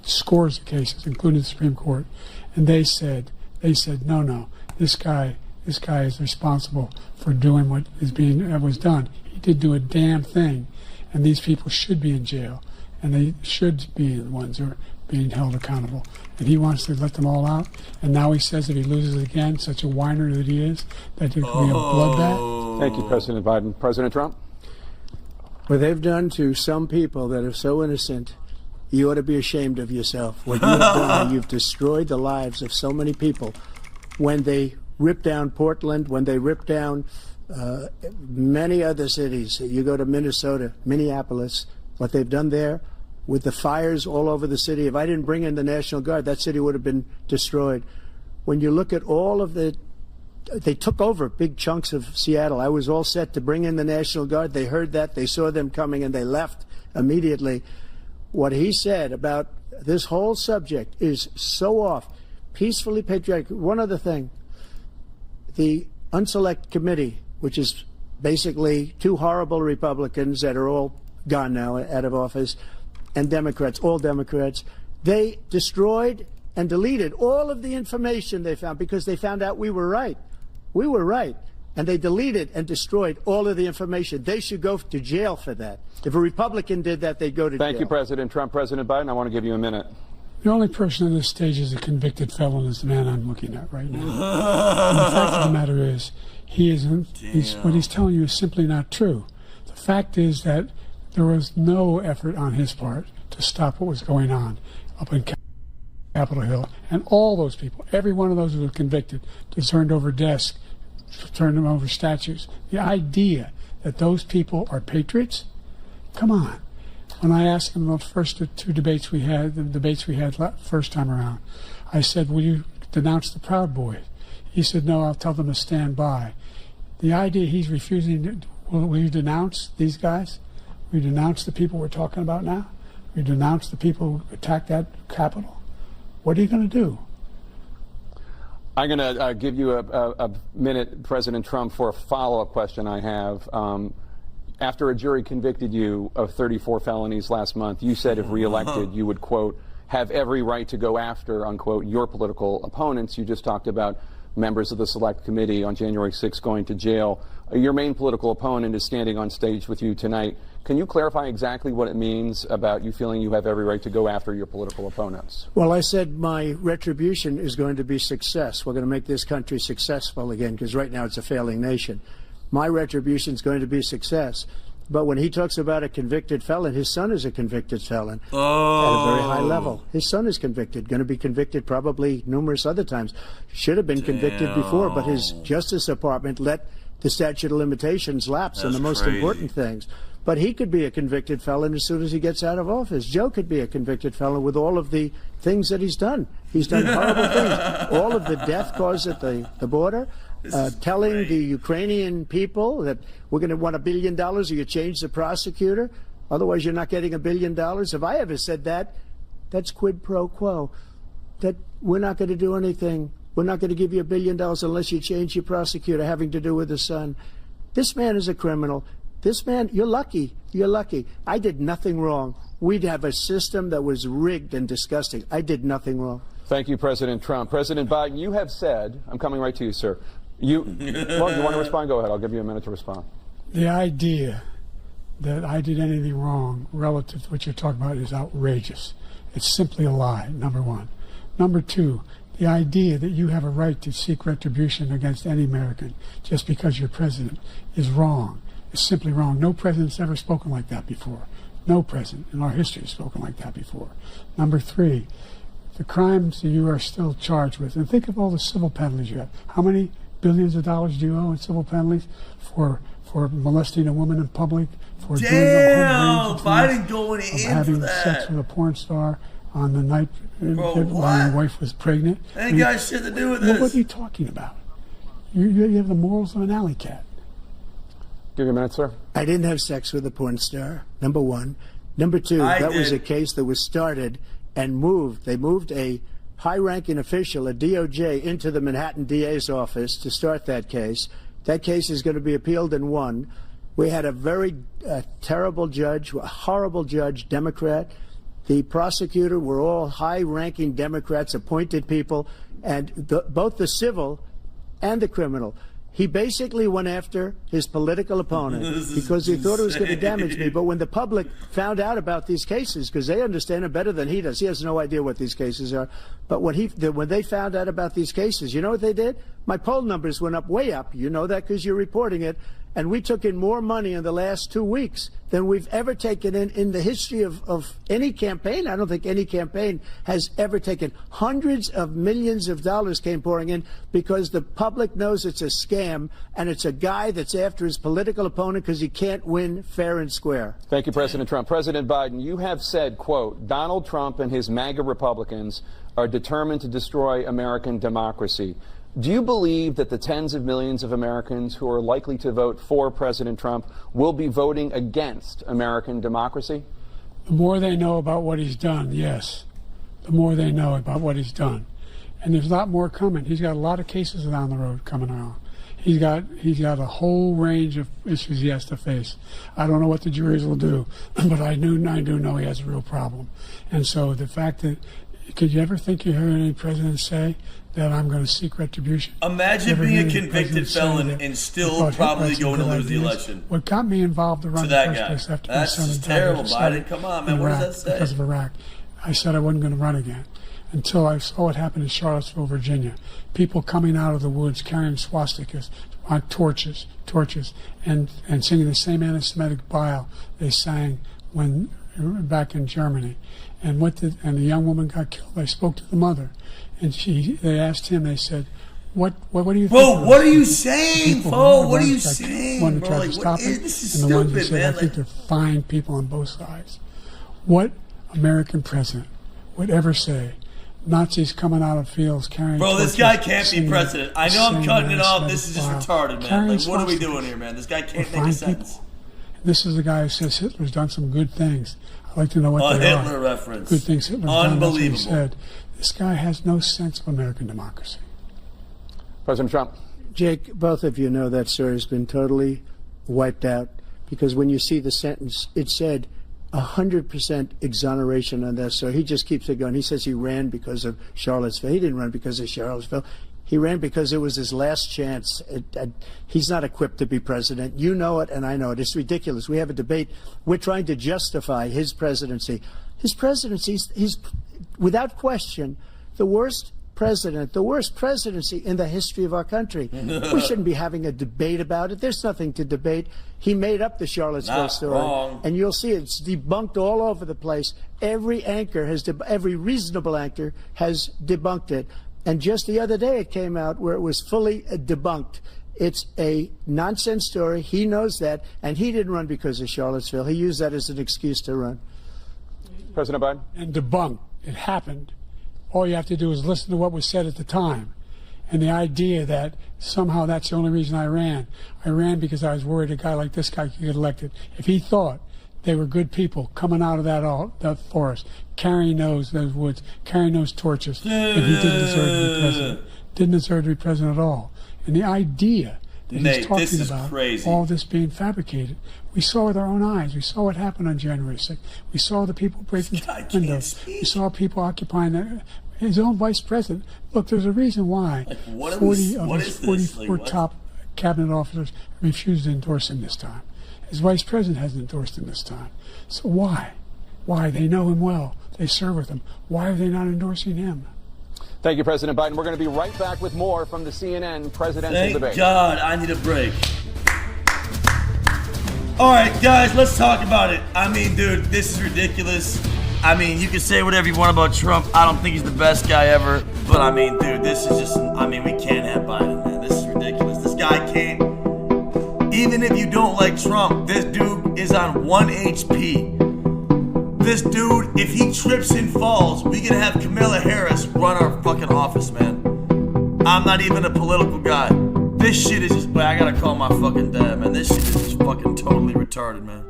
scores of cases, including the Supreme Court, and they said, no, this guy is responsible for doing what was done. He did do a damn thing, and these people should be in jail, and they should be the ones who are being held accountable. And he wants to let them all out, and now he says if he loses again, such a whiner that he is, that there could be a bloodbath. Thank you, President Biden. President Trump? What they've done to some people that are so innocent, you ought to be ashamed of yourself. What you have done, you've destroyed the lives of so many people. When they ripped down Portland, when they ripped down many other cities, you go to Minnesota, Minneapolis, what they've done there with the fires all over the city. If I didn't bring in the National Guard, that city would have been destroyed. When you look at all of they took over big chunks of Seattle. I was all set to bring in the National Guard. They heard that. They saw them coming, and they left immediately. What he said about this whole subject is so off. Peacefully patriotic. One other thing. The Unselect Committee, which is basically two horrible Republicans that are all gone now, out of office, and Democrats, all Democrats, they destroyed and deleted all of the information they found because they found out we were right. We were right. And they deleted and destroyed all of the information. They should go to jail for that. If a Republican did that, they'd go to jail. Thank you, President Trump. President Biden, I want to give you a minute. The only person on this stage is a convicted felon is the man I'm looking at right now. And the fact of the matter is, what he's telling you is simply not true. The fact is that there was no effort on his part to stop what was going on up in Capitol Hill. And all those people, every one of those who were convicted, turned over desks, turned them over statues. The idea that those people are patriots? Come on. When I asked him about the first two debates we had, first time around, I said, will you denounce the Proud Boys? He said, no, I'll tell them to stand by. The idea he's refusing, will you denounce these guys? Will you denounce the people we're talking about now? Will you denounce the people who attacked that Capitol? What are you going to do? I'm going to give you a minute, President Trump, for a follow-up question I have. After a jury convicted you of 34 felonies last month, you said if reelected, you would, quote, have every right to go after, unquote, your political opponents. You just talked about members of the Select Committee on January 6th going to jail. Your main political opponent is standing on stage with you tonight. Can you clarify exactly what it means about you feeling you have every right to go after your political opponents? Well, I said my retribution is going to be success. We're going to make this country successful again, because right now it's a failing nation. My retribution is going to be success. But when he talks about a convicted felon, his son is a convicted felon at a very high level. His son is convicted, going to be convicted probably numerous other times. Should have been convicted before, but his Justice Department let the statute of limitations lapse on the most important things. But he could be a convicted felon as soon as he gets out of office. Joe could be a convicted felon with all of the things that he's done. He's done horrible things. All of the death caused at the border. Telling the Ukrainian people that we're going to want $1 billion or you change the prosecutor. Otherwise, you're not getting $1 billion. If I ever said that, that's quid pro quo. That we're not going to do anything. We're not going to give you $1 billion unless you change your prosecutor having to do with the son. This man is a criminal. This man, you're lucky. You're lucky. I did nothing wrong. We'd have a system that was rigged and disgusting. I did nothing wrong. Thank you, President Trump. President Biden, you have said, I'm coming right to you, sir. Well, you want to respond? Go ahead. I'll give you a minute to respond. The idea that I did anything wrong relative to what you're talking about is outrageous. It's simply a lie, number one. Number two, the idea that you have a right to seek retribution against any American just because you're president is wrong. It's simply wrong. No president's ever spoken like that before. No president in our history has spoken like that before. Number three, the crimes that you are still charged with, and think of all the civil penalties you have. How many billions of dollars do you owe in civil penalties for molesting a woman in public, for doing a whole range of having sex with a porn star on the night when your wife was pregnant? That ain't got shit to do with this. What are you talking about? You have the morals of an alley cat. Give you a minute, sir. I didn't have sex with a porn star, number one. Number two, that was a case that was started and moved. They moved a high-ranking official, a DOJ, into the Manhattan DA's office to start that case. That case is going to be appealed and won. We had a very terrible judge, a horrible judge, Democrat. The prosecutor were all high-ranking Democrats, appointed people, and both the civil and the criminal. He basically went after his political opponent because he thought it was going to damage me. But when the public found out about these cases, because they understand it better than he does, he has no idea what these cases are. But when they found out about these cases, you know what they did? My poll numbers went up, way up. You know that because you're reporting it. And we took in more money in the last 2 weeks than we've ever taken in the history of any campaign. I don't think any campaign has ever taken. Hundreds of millions of dollars came pouring in because the public knows it's a scam, and it's a guy that's after his political opponent because he can't win fair and square. Thank you, President Trump. President Biden, you have said, quote, Donald Trump and his MAGA Republicans are determined to destroy American democracy. Do you believe that the tens of millions of Americans who are likely to vote for President Trump will be voting against American democracy? The more they know about what he's done, yes. The more they know about what he's done. And there's a lot more coming. He's got a lot of cases down the road coming around. He's got a whole range of issues he has to face. I don't know what the juries will do, but I do know he has a real problem. And so the fact that, could you ever think you heard any president say that I'm going to seek retribution? Imagine being a convicted felon and still probably going to lose the election. What got me involved to run the first place after my son That's terrible, Biden. Come on, man. What does that say? Because of Iraq. I said I wasn't going to run again until I saw what happened in Charlottesville, Virginia. People coming out of the woods carrying swastikas, torches, and singing the same anti-Semitic bile they sang when back in Germany. And the young woman got killed. I spoke to the mother, and they asked him. They said, "What do you think?" Bro, what are you saying, Paul? What are you saying, one bro? tried to stop it, and the ones who said, "I think they're fine people on both sides." What American president would ever say? Nazis coming out of fields carrying. Bro, this guy can't be president. I know I'm cutting it off. This is just retarded, man. Like, what are we doing here, man? This guy can't make a sense. This is the guy who says Hitler's done some good things. I'd like to know what they are. A Hitler reference. Good things Hitler's done. That's what he Unbelievable. said. This guy has no sense of American democracy. President Trump. Jake, both of you know that story has been totally wiped out because when you see the sentence, it said 100% exoneration on that. So he just keeps it going. He says he ran because of Charlottesville. He didn't run because of Charlottesville. He ran because it was his last chance. He's not equipped to be president. You know it, and I know it. It's ridiculous. We have a debate. We're trying to justify his presidency. His presidency, he's without question the worst president, the worst presidency in the history of our country. We shouldn't be having a debate about it. There's nothing to debate. He made up the Charlottesville story, and you'll see it's debunked all over the place. Every anchor has, every reasonable anchor has debunked it. And just the other day it came out where it was fully debunked. It's a nonsense story. He knows that, and he didn't run because of Charlottesville. He used that as an excuse to run. President Biden. And debunked. It happened. All you have to do is listen to what was said at the time. And the idea that somehow that's the only reason I ran. I ran because I was worried a guy like this guy could get elected. If he thought They were good people coming out of that forest, carrying those woods, carrying those torches, and he didn't deserve to be president. Didn't deserve to be president at all. And the idea that he's talking about crazy. All this being fabricated, we saw with our own eyes. We saw what happened on January 6th. We saw the people breaking through windows. We saw people occupying his own vice president. Look, there's a reason why 40 of his 44 top cabinet officers refused to endorse him this time. His vice president hasn't endorsed him this time. So why? Why? They know him well. They serve with him. Why are they not endorsing him? Thank you, President Biden. We're going to be right back with more from the CNN presidential debate. Thank God, I need a break. All right, guys, let's talk about it. I mean, dude, this is ridiculous. I mean, you can say whatever you want about Trump. I don't think he's the best guy ever. But, I mean, dude, this is just, I mean, we can't have Biden, man. This is ridiculous. This guy can't. Even if you don't like Trump, this dude is on 1 HP. This dude, if he trips and falls, we can have Kamala Harris run our fucking office, man. I'm not even a political guy. This shit is just, I gotta call my fucking dad, man. This shit is just fucking totally retarded, man.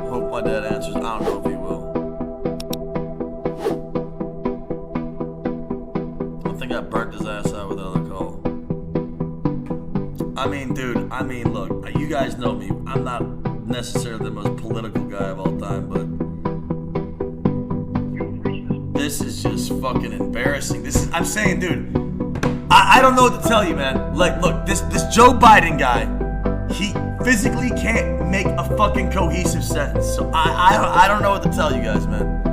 Hope my dad answers. I don't know if he will. I think I burnt his ass out with another call. I mean, dude, I mean, look, you guys know me. I'm not necessarily the most political guy of all time, but this is just fucking embarrassing. This is, I'm saying, dude, I don't know what to tell you, man. Like, look, this Joe Biden guy, he physically can't make a fucking cohesive sentence. So I don't know what to tell you guys, man.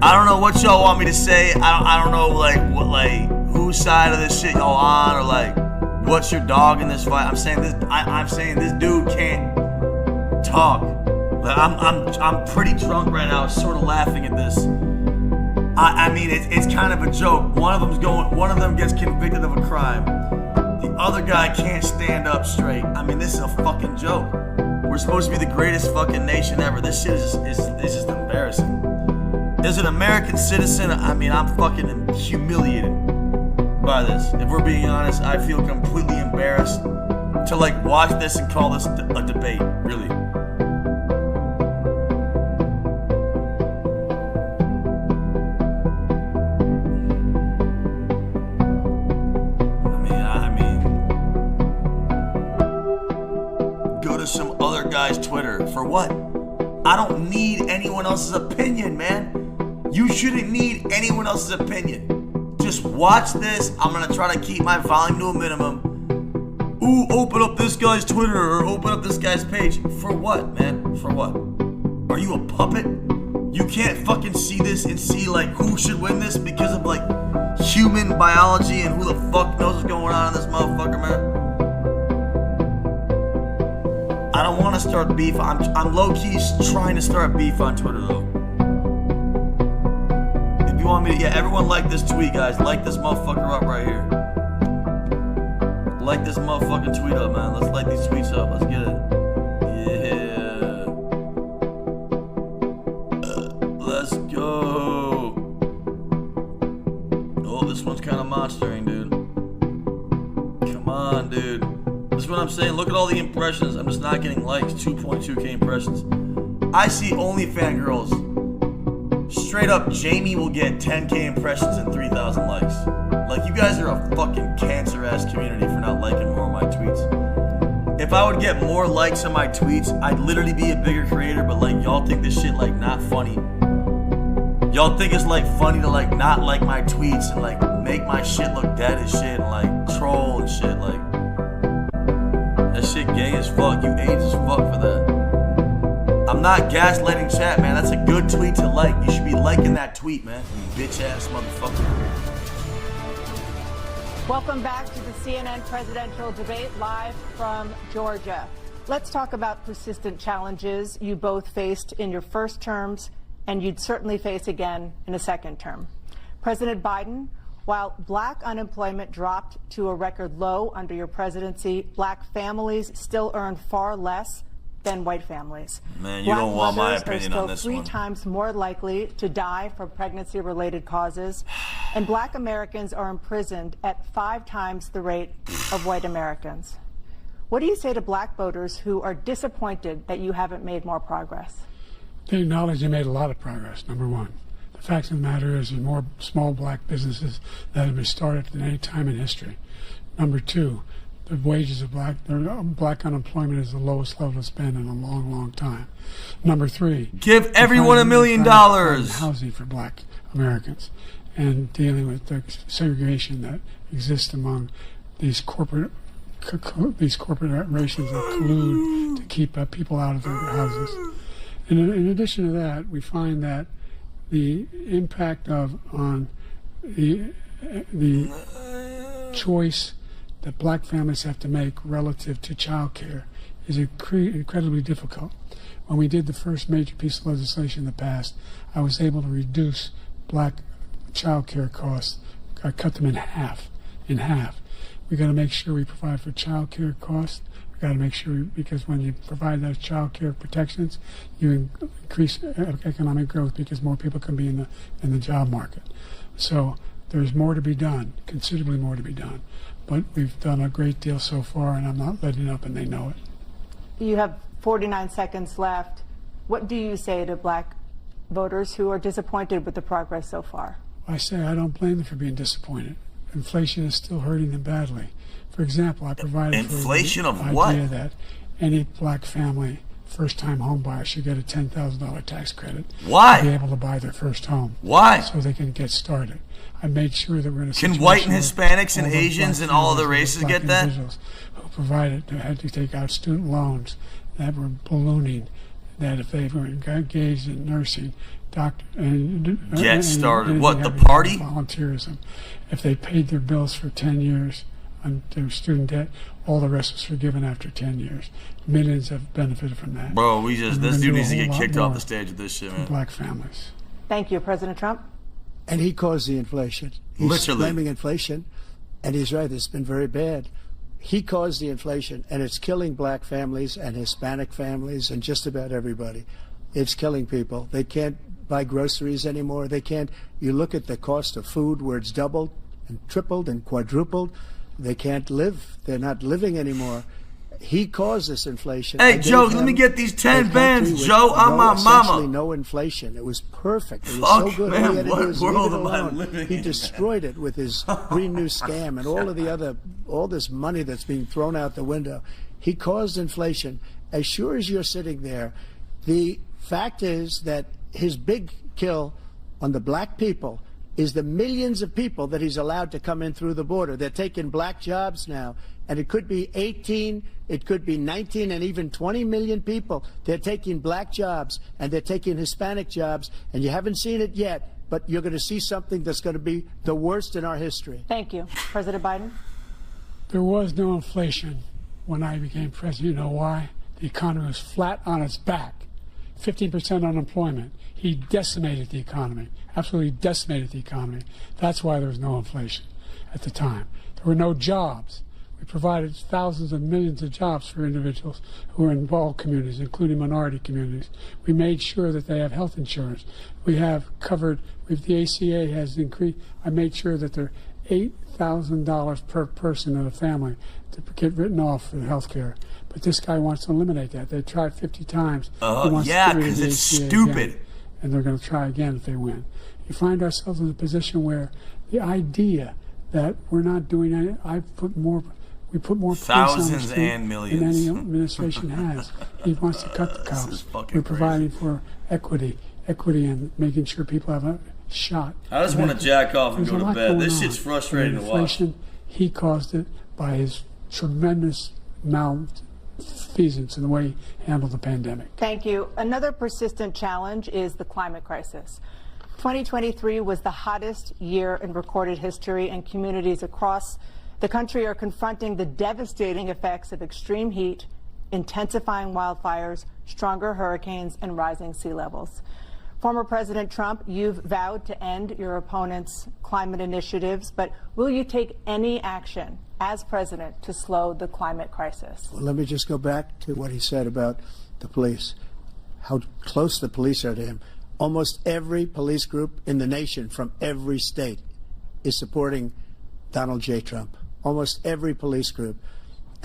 I don't know what y'all want me to say. I don't know, like, what, like, whose side of this shit y'all on, or like, what's your dog in this fight? I'm saying this dude can't talk. Like, I'm pretty drunk right now, sort of laughing at this. I mean, it's kind of a joke. One of them gets convicted of a crime. The other guy can't stand up straight. I mean, this is a fucking joke. We're supposed to be the greatest fucking nation ever. This shit is just embarrassing. As an American citizen, I mean, I'm fucking humiliated by this. If we're being honest, I feel completely embarrassed to like watch this and call this a debate, really. I mean, go to some other guy's Twitter. For what? I don't need anyone else's opinion, man. You shouldn't need anyone else's opinion. Just watch this. I'm gonna try to keep my volume to a minimum. Ooh, open up this guy's Twitter or open up this guy's page. For what, man? For what? Are you a puppet? You can't fucking see this and see like who should win this because of like human biology and who the fuck knows what's going on in this motherfucker, man? I don't want to start beef. I'm low-key trying to start beef on Twitter though. You want me to, yeah, everyone like this tweet, guys. Like this motherfucker up right here. Like this motherfucking tweet up, man. Let's light these tweets up. Let's get it. Yeah. Let's go. Oh, this one's kind of monstering, dude. Come on, dude. This is what I'm saying. Look at all the impressions. I'm just not getting likes. 2.2K impressions. I see OnlyFans girls. Straight up, Jamie will get 10K impressions and 3,000 likes. Like, you guys are a fucking cancer-ass community for not liking more of my tweets. If I would get more likes on my tweets, I'd literally be a bigger creator, but, like, y'all think this shit, like, not funny. Y'all think it's, like, funny to, like, not like my tweets and, like, make my shit look dead as shit and, like, troll and shit, like. That shit gay as fuck. You age as fuck for that. I'm not gaslighting chat, man. That's a good tweet to like. You should be liking that tweet, man. You bitch ass motherfucker. Welcome back to the CNN presidential debate live from Georgia. Let's talk about persistent challenges you both faced in your first terms and you'd certainly face again in a second term. President Biden, while black unemployment dropped to a record low under your presidency, black families still earn far less than white families. Man, you don't want my opinion on this one. Black mothers are still 3 times more likely to die from pregnancy-related causes, and black Americans are imprisoned at 5 times the rate of white Americans. What do you say to black voters who are disappointed that you haven't made more progress? They acknowledge they made a lot of progress, number one. The fact of the matter is there's more small black businesses that have been started than any time in history. Number two, the wages of black unemployment is the lowest level it's been in a long, long time. Number three, give everyone $1 million. Housing for black Americans, and dealing with the segregation that exists among these corporations that collude to keep people out of their houses. And in addition to that, we find that the impact on the choice that black families have to make relative to child care is incredibly difficult. When we did the first major piece of legislation in the past, I was able to reduce black child care costs. I cut them in half. We got to make sure we provide for child care costs. We got to make sure, because when you provide those child care protections, you increase economic growth because more people can be in the job market. So there's more to be done, considerably more to be done. But we've done a great deal so far, and I'm not letting up, and they know it. You have 49 seconds left. What do you say to black voters who are disappointed with the progress so far? I say I don't blame them for being disappointed. Inflation is still hurting them badly. For example, I provided inflation for the of what? idea that any black family, first-time home buyer, should get a $10,000 tax credit. Why? To be able to buy their first home. Why? So they can get started. I made sure that we're in a Can situation white and Hispanics and where all those Asians black and all other families, races black get that? individuals who provided, who had to take out student loans that were ballooning, that if they were engaged in nursing, Get started. What, the party? Volunteerism. If they paid their bills for 10 years on their student debt, all the rest was forgiven after 10 years. Millions have benefited from that. Bro, this dude needs to get kicked off the stage with this shit, man. Black families. Thank you, President Trump. And he caused the inflation. He's Literally. blaming inflation, and he's right, it's been very bad. He caused the inflation, and it's killing black families and Hispanic families and just about everybody. It's killing people. They can't buy groceries anymore. They can't. You look at the cost of food where it's doubled and tripled and quadrupled. They can't live. They're not living anymore. He caused this inflation. Hey, Joe, let me get these 10 bands, Joe. I'm my essentially mama. no inflation. It was perfect. It was Fuck, so good. man, All he had to what do was world leave it am I alone. living He in, destroyed it with his Green New Scam and all of the other, all this money that's being thrown out the window. He caused inflation. As sure as you're sitting there, the fact is that his big kill on the black people is the millions of people that he's allowed to come in through the border. They're taking black jobs now, and it could be 18, it could be 19, and even 20 million people. They're taking black jobs, and they're taking Hispanic jobs, and you haven't seen it yet, but you're going to see something that's going to be the worst in our history. Thank you. President Biden? There was no inflation when I became president. You know why? The economy was flat on its back. 15% unemployment. He decimated the economy, absolutely decimated the economy. That's why there was no inflation at the time. There were no jobs. We provided thousands of millions of jobs for individuals who are in all communities, including minority communities. We made sure that they have health insurance. We have covered, if the ACA has increased, I made sure that they're $8,000 per person in a family to get written off for health care. But this guy wants to eliminate that. They tried 50 times. Yeah, because it's stupid. Again, and they're going to try again if they win. You find ourselves in a position where the idea that we're not doing any, we put more police on the street and millions than any administration has. He wants to cut the cops. We're providing for equity and making sure people have a shot. I just want to jack off and go to bed. This shit's frustrating to watch. He caused it by his tremendous malfeasance in the way he handled the pandemic. Thank you. Another persistent challenge is the climate crisis. 2023 was the hottest year in recorded history, and communities across the country are confronting the devastating effects of extreme heat, intensifying wildfires, stronger hurricanes, and rising sea levels. Former President Trump, you've vowed to end your opponent's climate initiatives, but will you take any action as president to slow the climate crisis? Well, let me just go back to what he said about the police, how close the police are to him. Almost every police group in the nation from every state is supporting Donald J. Trump. Almost every police group.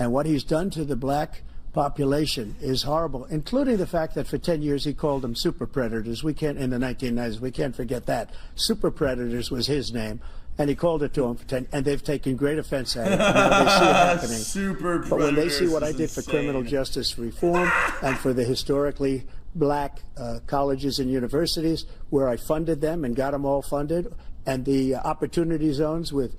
And what he's done to the black population is horrible, including the fact that for 10 years he called them super predators. We can't, in the 1990s, we can't forget that. Super predators was his name, and he called it to them for 10, and they've taken great offense at it. Now they see it happening. Super but when they see what I did insane. for criminal justice reform and for the historically black colleges and universities, where I funded them and got them all funded, and the opportunity zones with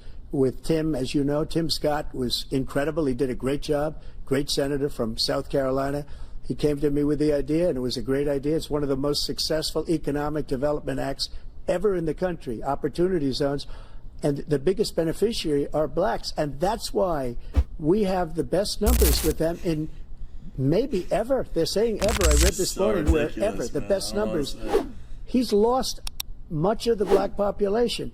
Tim, as you know, Tim Scott was incredible. He did a great job. Great senator from South Carolina. He came to me with the idea, and it was a great idea. It's one of the most successful economic development acts ever in the country, opportunity zones. And the biggest beneficiary are blacks. And that's why we have the best numbers with them in maybe ever. They're saying ever. I read this morning where ever. The best numbers. He's lost much of the black population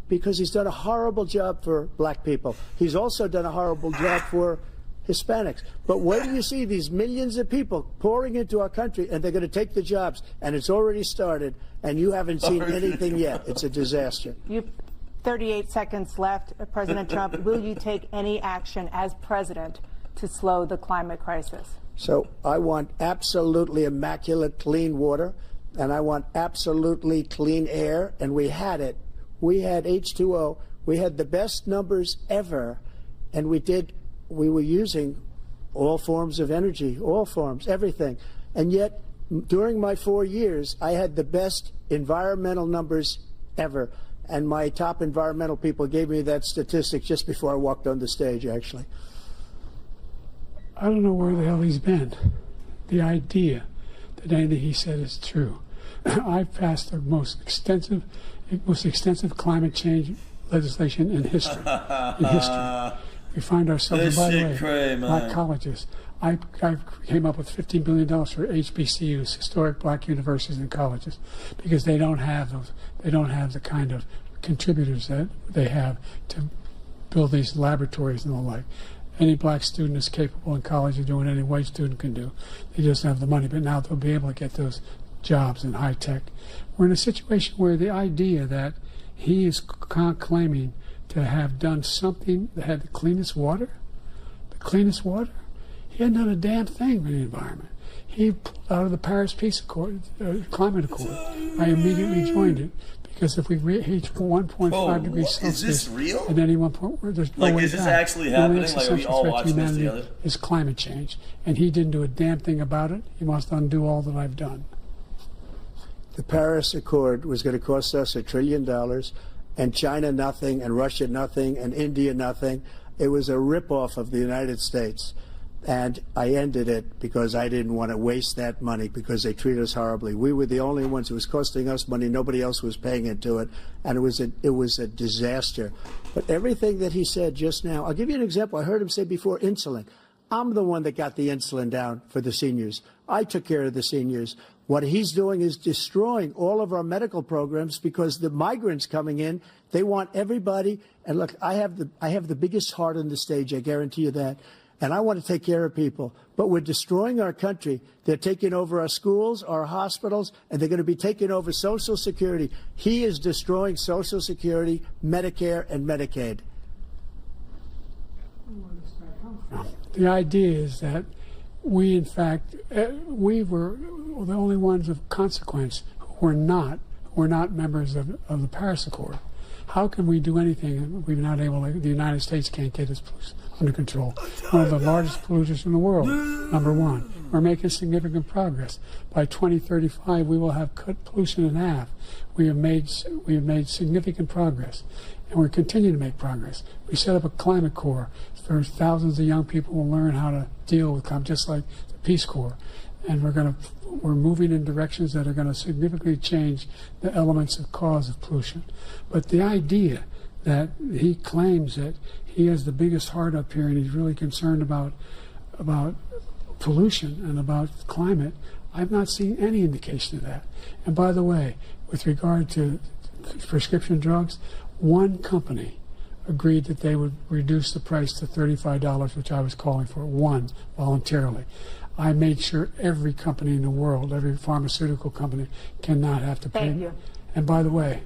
because he's done a horrible job for black people. He's also done a horrible job for Hispanics. But where do you see these millions of people pouring into our country, and they're going to take the jobs, and it's already started, and you haven't seen anything yet? It's a disaster. You 38 seconds left. President Trump, will you take any action as president to slow the climate crisis? So I want absolutely immaculate clean water, and I want absolutely clean air, and we had it. We had H2O. We had the best numbers ever, and we were using all forms of energy, all forms, everything. And yet, during my 4 years, I had the best environmental numbers ever. And my top environmental people gave me that statistic just before I walked on the stage, actually. I don't know where the hell he's been. The idea that anything he said is true. I've passed the most extensive climate change legislation in history. We find ourselves, by the way, black colleges. I came up with $15 billion for HBCUs, historic black universities and colleges, because they don't have those. They don't have the kind of contributors that they have to build these laboratories and the like. Any black student is capable in college of doing any white student can do. They just don't have the money. But now they'll be able to get those jobs in high tech. We're in a situation where the idea that he is claiming to have done something that had the cleanest water. He hadn't done a damn thing for the environment. He pulled out of the Paris Peace Accord, Climate Accord. I immediately joined it because if we reach 1.5 degrees Celsius, is this real? at any one point, there's no way is this back. actually happening? The only Like, are we all existential threat to watching this humanity together? is climate change, and he didn't do a damn thing about it. He must undo all that I've done. The Paris Accord was going to cost us $1 trillion, and China nothing, and Russia nothing, and India nothing. It was a ripoff of the United States. And I ended it because I didn't want to waste that money because they treat us horribly. We were the only ones. It was costing us money. Nobody else was paying into it. And it was a disaster. But everything that he said just now, I'll give you an example. I heard him say before insulin. I'm the one that got the insulin down for the seniors. I took care of the seniors. What he's doing is destroying all of our medical programs because the migrants coming in, they want everybody. And look, I have the biggest heart on the stage. I guarantee you that. And I want to take care of people. But we're destroying our country. They're taking over our schools, our hospitals, and they're going to be taking over Social Security. He is destroying Social Security, Medicare, and Medicaid. The idea is that we, in fact, we were the only ones of consequence who were not members of the Paris Accord. How can we do anything if we're not able to, the United States can't get its under control? One of the largest polluters in the world, number one. We're making significant progress. By 2035, we will have cut pollution in half. We have made significant progress, and we're continuing to make progress. We set up a climate corps where thousands of young people will learn how to deal with climate, just like the Peace Corps. And we're moving in directions that are going to significantly change the elements of cause of pollution. But the idea that he claims that he has the biggest heart up here and he's really concerned about pollution and about climate, I've not seen any indication of that. And by the way, with regard to prescription drugs, one company agreed that they would reduce the price to $35, which I was calling for, one, voluntarily. I made sure every company in the world, every pharmaceutical company, cannot have to pay. Thank you. And by the way,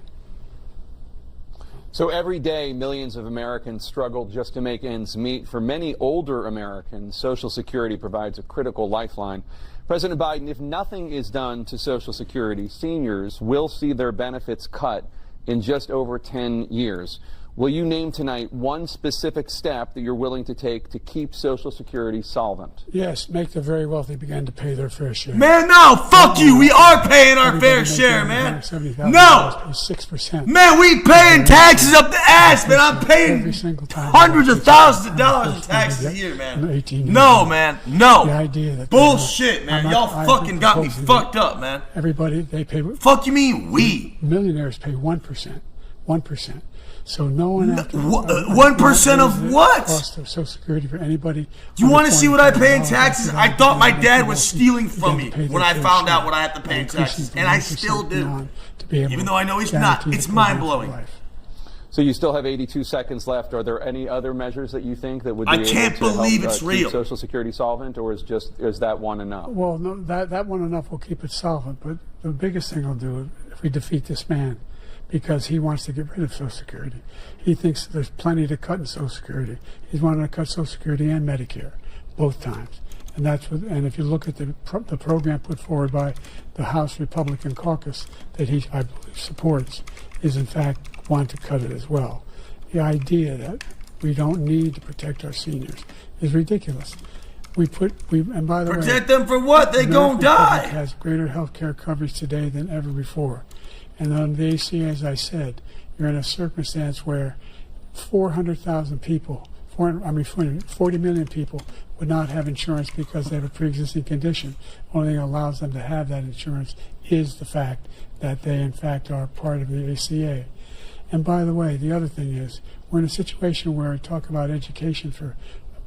So every day, millions of Americans struggle just to make ends meet. For many older Americans, Social Security provides a critical lifeline. President Biden, if nothing is done to Social Security, seniors will see their benefits cut in just over 10 years. Will you name tonight one specific step that you're willing to take to keep Social Security solvent? Yes, make the very wealthy begin to pay their fair share. Man, no, fuck you. We are paying our fair share, man. No. 6%. Man, we paying taxes up the ass, man. I'm paying hundreds of thousands of dollars in taxes a year, man. No, man. No. The idea that bullshit, man. Y'all fucking got me fucked up, man. Everybody, they pay. Fuck you mean we? Millionaires pay 1%. 1%. So no one after 1% of what? Cost of Social Security for anybody. You want to see what I pay in taxes? I thought my dad was stealing from me when I found out what I have to pay in taxes, and I still do. Even though I know he's not. It's mind blowing. So you still have 82 seconds left. Are there any other measures that you think that would be I can't able to believe help, it's real. keep Social Security solvent, or is that one enough? Well, no, that one enough will keep it solvent. But the biggest thing will do if we defeat this man, because he wants to get rid of Social Security. He thinks there's plenty to cut in Social Security. He's wanting to cut Social Security and Medicare, both times. And that's what. And if you look at the program put forward by the House Republican caucus that he, I believe, supports, is in fact want to cut it as well. The idea that we don't need to protect our seniors is ridiculous. And by the way, protect them for what? They gonna die. Has greater health care coverage today than ever before. And on the ACA, as I said, you're in a circumstance where 400,000 people, 40 million people would not have insurance because they have a pre-existing condition. Only thing that allows them to have that insurance is the fact that they, in fact, are part of the ACA. And by the way, the other thing is, we're in a situation where I talk about education for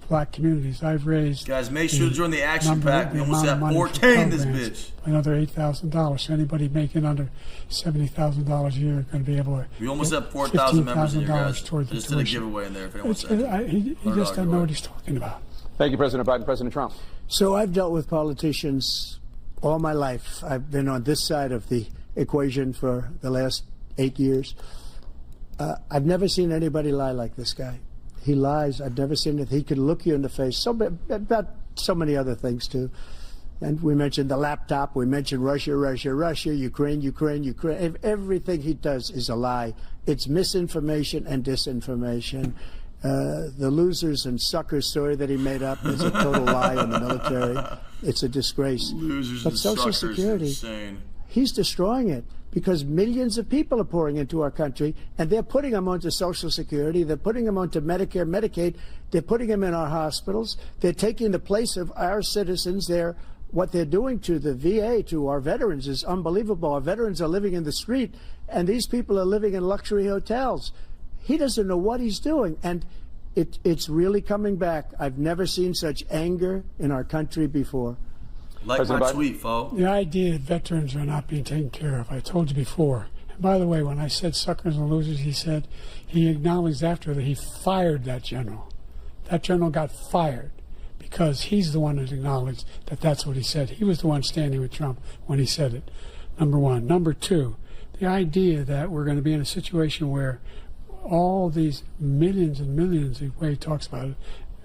black communities. I've raised... Guys, make sure to join the action pack. We almost have 4K in this bitch. Another $8,000. So anybody making under $70,000 a year is going to be able to... We almost have 4,000 members in here, guys. Towards just did a giveaway in there if anyone's He just doesn't know what he's talking about. Thank you, President Biden. President Trump. So I've dealt with politicians all my life. I've been on this side of the equation for the last 8 years. I've never seen anybody lie like this guy. He lies. I've never seen it. He could look you in the face. About so many other things, too. And we mentioned the laptop. We mentioned Russia, Ukraine. Everything he does is a lie. It's misinformation and disinformation. The losers and suckers story that he made up is a total lie in the military. It's a disgrace. Losers but and Social suckers Security, insane. He's destroying it. Because millions of people are pouring into our country, and they're putting them onto Social Security, they're putting them onto Medicare, Medicaid, they're putting them in our hospitals, they're taking the place of our citizens. What they're doing to the VA, to our veterans, is unbelievable. Our veterans are living in the street, and these people are living in luxury hotels. He doesn't know what he's doing, and it's really coming back. I've never seen such anger in our country before. Like President my Biden? tweet, folks. The idea that veterans are not being taken care of, I told you before. And by the way, when I said suckers and losers, he acknowledged after that he fired that general. That general got fired because he's the one that acknowledged that that's what he said. He was the one standing with Trump when he said it, number one. Number two, the idea that we're going to be in a situation where all these millions and millions, the way he talks about it,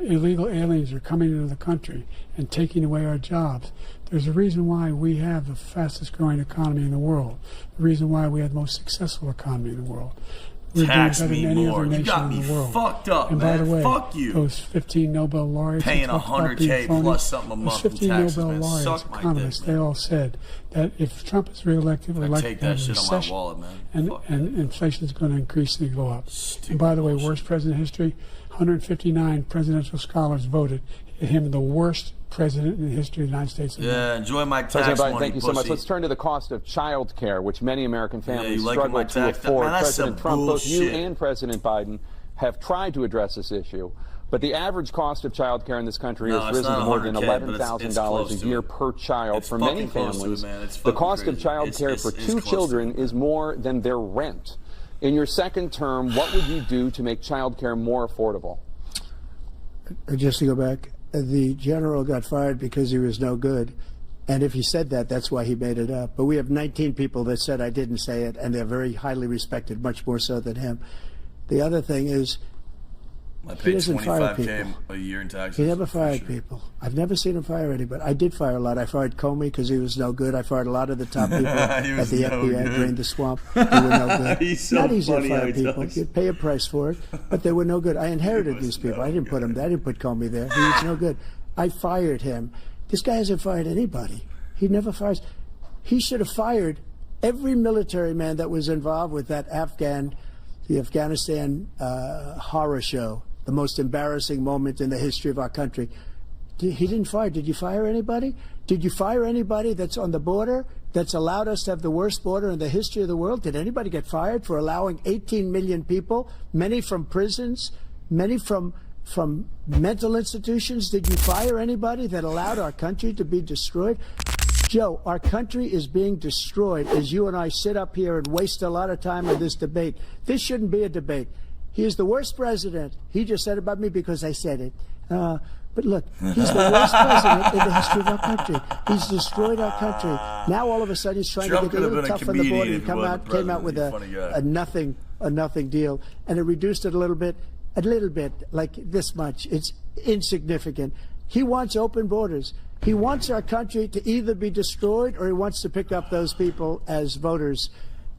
illegal aliens are coming into the country and taking away our jobs. There's a reason why we have the fastest growing economy in the world. The reason why we have the most successful economy in the world. We're Tax doing better me than any more. other You nation got in me the world. fucked up, and man. by the way, Fuck you. Those 15 Nobel laureates Paying who talked about being $100K phony, plus something a month those 15 in taxes, Nobel man. laureates, Suck my economists, dick, they man. all said that if Trump is reelected, we're I likely take to have that a shit on recession, my wallet, man. and inflation is going to increasingly go up. Stupid and by the way, bullshit. worst president in history, 159 presidential scholars voted him the worst president in the history of the United States of America. Yeah, enjoy my tax President Biden, money, thank you so much. pussy. Let's turn to the cost of child care, which many American families you liking struggle my to tax? afford. Man, that's President some Trump, both you bullshit. and President Biden have tried to address this issue. But the average cost of child care in this country has it's risen not to more than $100K, but it's $11,000 a close to year it. per child. It's For many fucking close to it, families, man. It's the fucking cost of crazy. child care for It's two close to children it. is more than their rent. In your second term, what would you do to make child care more affordable? Just to go back, the general got fired because he was no good. And if he said that, that's why he made it up. But we have 19 people that said I didn't say it, and they're very highly respected, much more so than him. The other thing is, I he paid doesn't fire $25K people. a year in taxes. He never for fired sure. people. I've never seen him fire anybody. I did fire a lot. I fired Comey because he was no good. I fired a lot of the top people at the FBI, drained the swamp. They were no good. He's so Not easy to funny how fire he people. talks. You'd pay a price for it, but they were no good. I inherited these people. I didn't put him there. I didn't put Comey there. He was no good. I fired him. This guy hasn't fired anybody. He never fires. He should have fired every military man that was involved with that the Afghanistan horror show, the most embarrassing moment in the history of our country. He didn't fire. Did you fire anybody? Did you fire anybody that's on the border that's allowed us to have the worst border in the history of the world? Did anybody get fired for allowing 18 million people, many from prisons, many from mental institutions? Did you fire anybody that allowed our country to be destroyed? Joe, our country is being destroyed as you and I sit up here and waste a lot of time on this debate. This shouldn't be a debate. He is the worst president. He just said about me because I said it. But look, he's the worst president in the history of our country. He's destroyed our country. Now all of a sudden he's trying Trump to get a could have little been a tough on the border. comedian He if he wasn't the came out with president. a nothing deal, and it reduced it a little bit, like this much. It's insignificant. He wants open borders. He wants our country to either be destroyed or he wants to pick up those people as voters.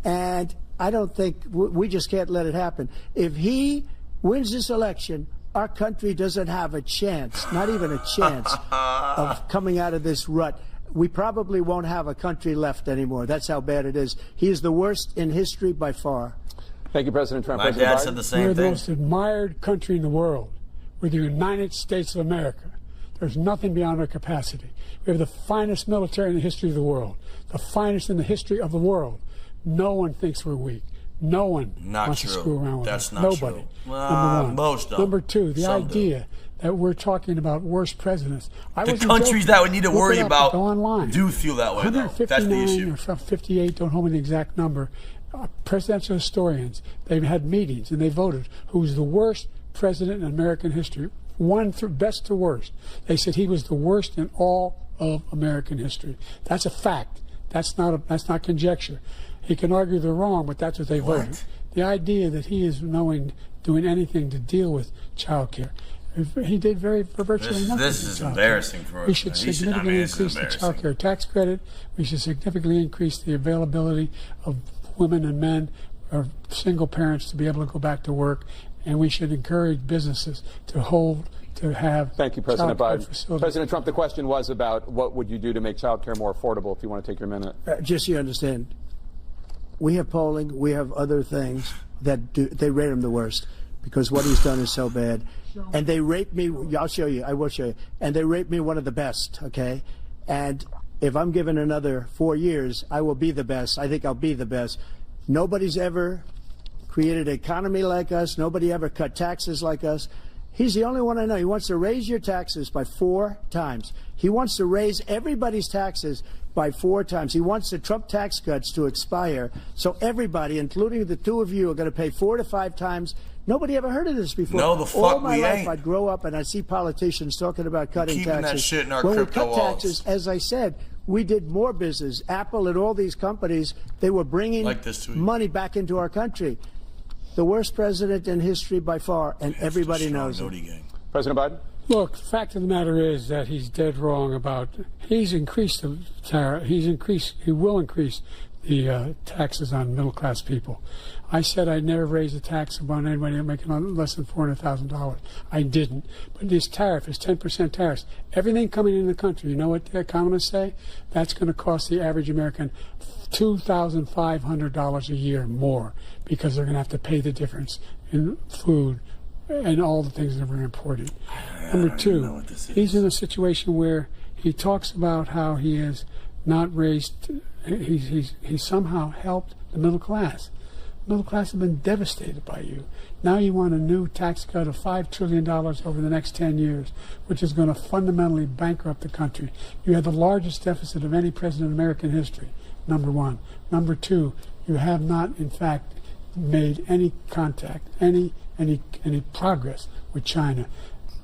And I don't think we just can't let it happen. If he wins this election, our country doesn't have a chance, not even a chance, of coming out of this rut. We probably won't have a country left anymore. That's how bad it is. He is the worst in history by far. Thank you, President Trump. My President dad Biden? said the same We're the thing. most admired country in the world. We're the United States of America. There's nothing beyond our capacity. We have the finest military in the history of the world, the finest in the history of the world. No one thinks we're weak. No one wants to screw around with us. That's not Nobody. true. Number one. Most don't. Number two, the Some idea that we're talking about worst presidents. The countries that we need to worry about go online. do feel that way, though. That's the issue. 159 or 58, don't hold me the exact number, presidential historians, they've had meetings and they voted who's the worst president in American history. One through best to worst. They said he was the worst in all of American history. That's a fact. That's not conjecture. He can argue they're wrong, but that's what they voted. The idea that he is doing anything to deal with child care. He did virtually nothing. This is embarrassing for us. We should significantly increase the child care tax credit. We should significantly increase the availability of women and men or single parents to be able to go back to work. And we should encourage businesses to have. Thank you, President Biden. Facilities. President Trump, the question was about what would you do to make child care more affordable, if you want to take your minute. Just so you understand, we have polling, we have other things that they rate him the worst because what he's done is so bad. And they rate me, I'll show you, I will show you, and they rate me one of the best, okay? And if I'm given another 4 years, I will be the best. I think I'll be the best. Nobody's ever created an economy like us. Nobody ever cut taxes like us. He's the only one I know. He wants to raise your taxes by 4 times. He wants to raise everybody's taxes by 4 times. He wants the Trump tax cuts to expire. So everybody, including the two of you, are going to pay 4 to 5 times. Nobody ever heard of this before. No, the fuck All my we life, ain't. I'd grow up and I'd see politicians talking about cutting Keeping taxes. that shit in our when we crypto cut wallets. taxes, as I said, we did more business. Apple and all these companies, they were bringing Like this tweet. money back into our country. The worst president in history by far, and everybody knows it. President Biden? Look, the fact of the matter is that he's dead wrong about. He's increased the tariff. He will increase the taxes on middle class people. I said I'd never raise the tax on anybody making less than $400,000. I didn't. But this tariff is 10% tariffs. Everything coming into the country, you know what the economists say? That's going to cost the average American $2,500 a year more because they're going to have to pay the difference in food and all the things that we're importing. Number two, he's in a situation where he talks about how he has not raised, he's somehow helped the middle class. Middle class have been devastated by you. Now you want a new tax cut of $5 trillion over the next 10 years, which is going to fundamentally bankrupt the country. You have the largest deficit of any president in American history, number one. Number two, you have not, in fact, made any contact, any progress with China.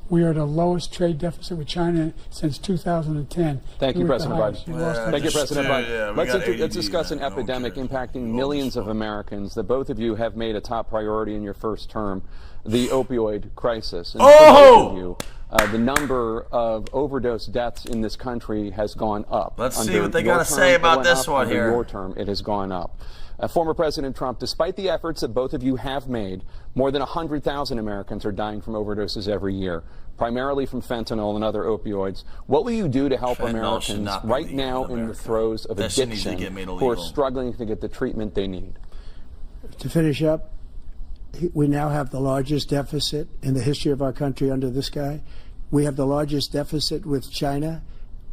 We are the lowest trade deficit with China since 2010. Thank you, President Biden. Thank you, President Yeah, Biden. Let's discuss an epidemic impacting millions of Americans that both of you have made a top priority in your first term, the opioid crisis. And for both of you, the number of overdose deaths in this country has gone up. Let's see what they got to say about this one here. Under your term, it has gone up. Former President Trump, despite the efforts that both of you have made, more than 100,000 Americans are dying from overdoses every year, primarily from fentanyl and other opioids. What will you do to help Americans right now in the throes of addiction who are struggling to get the treatment they need? To finish up, we now have the largest deficit in the history of our country under this guy. We have the largest deficit with China.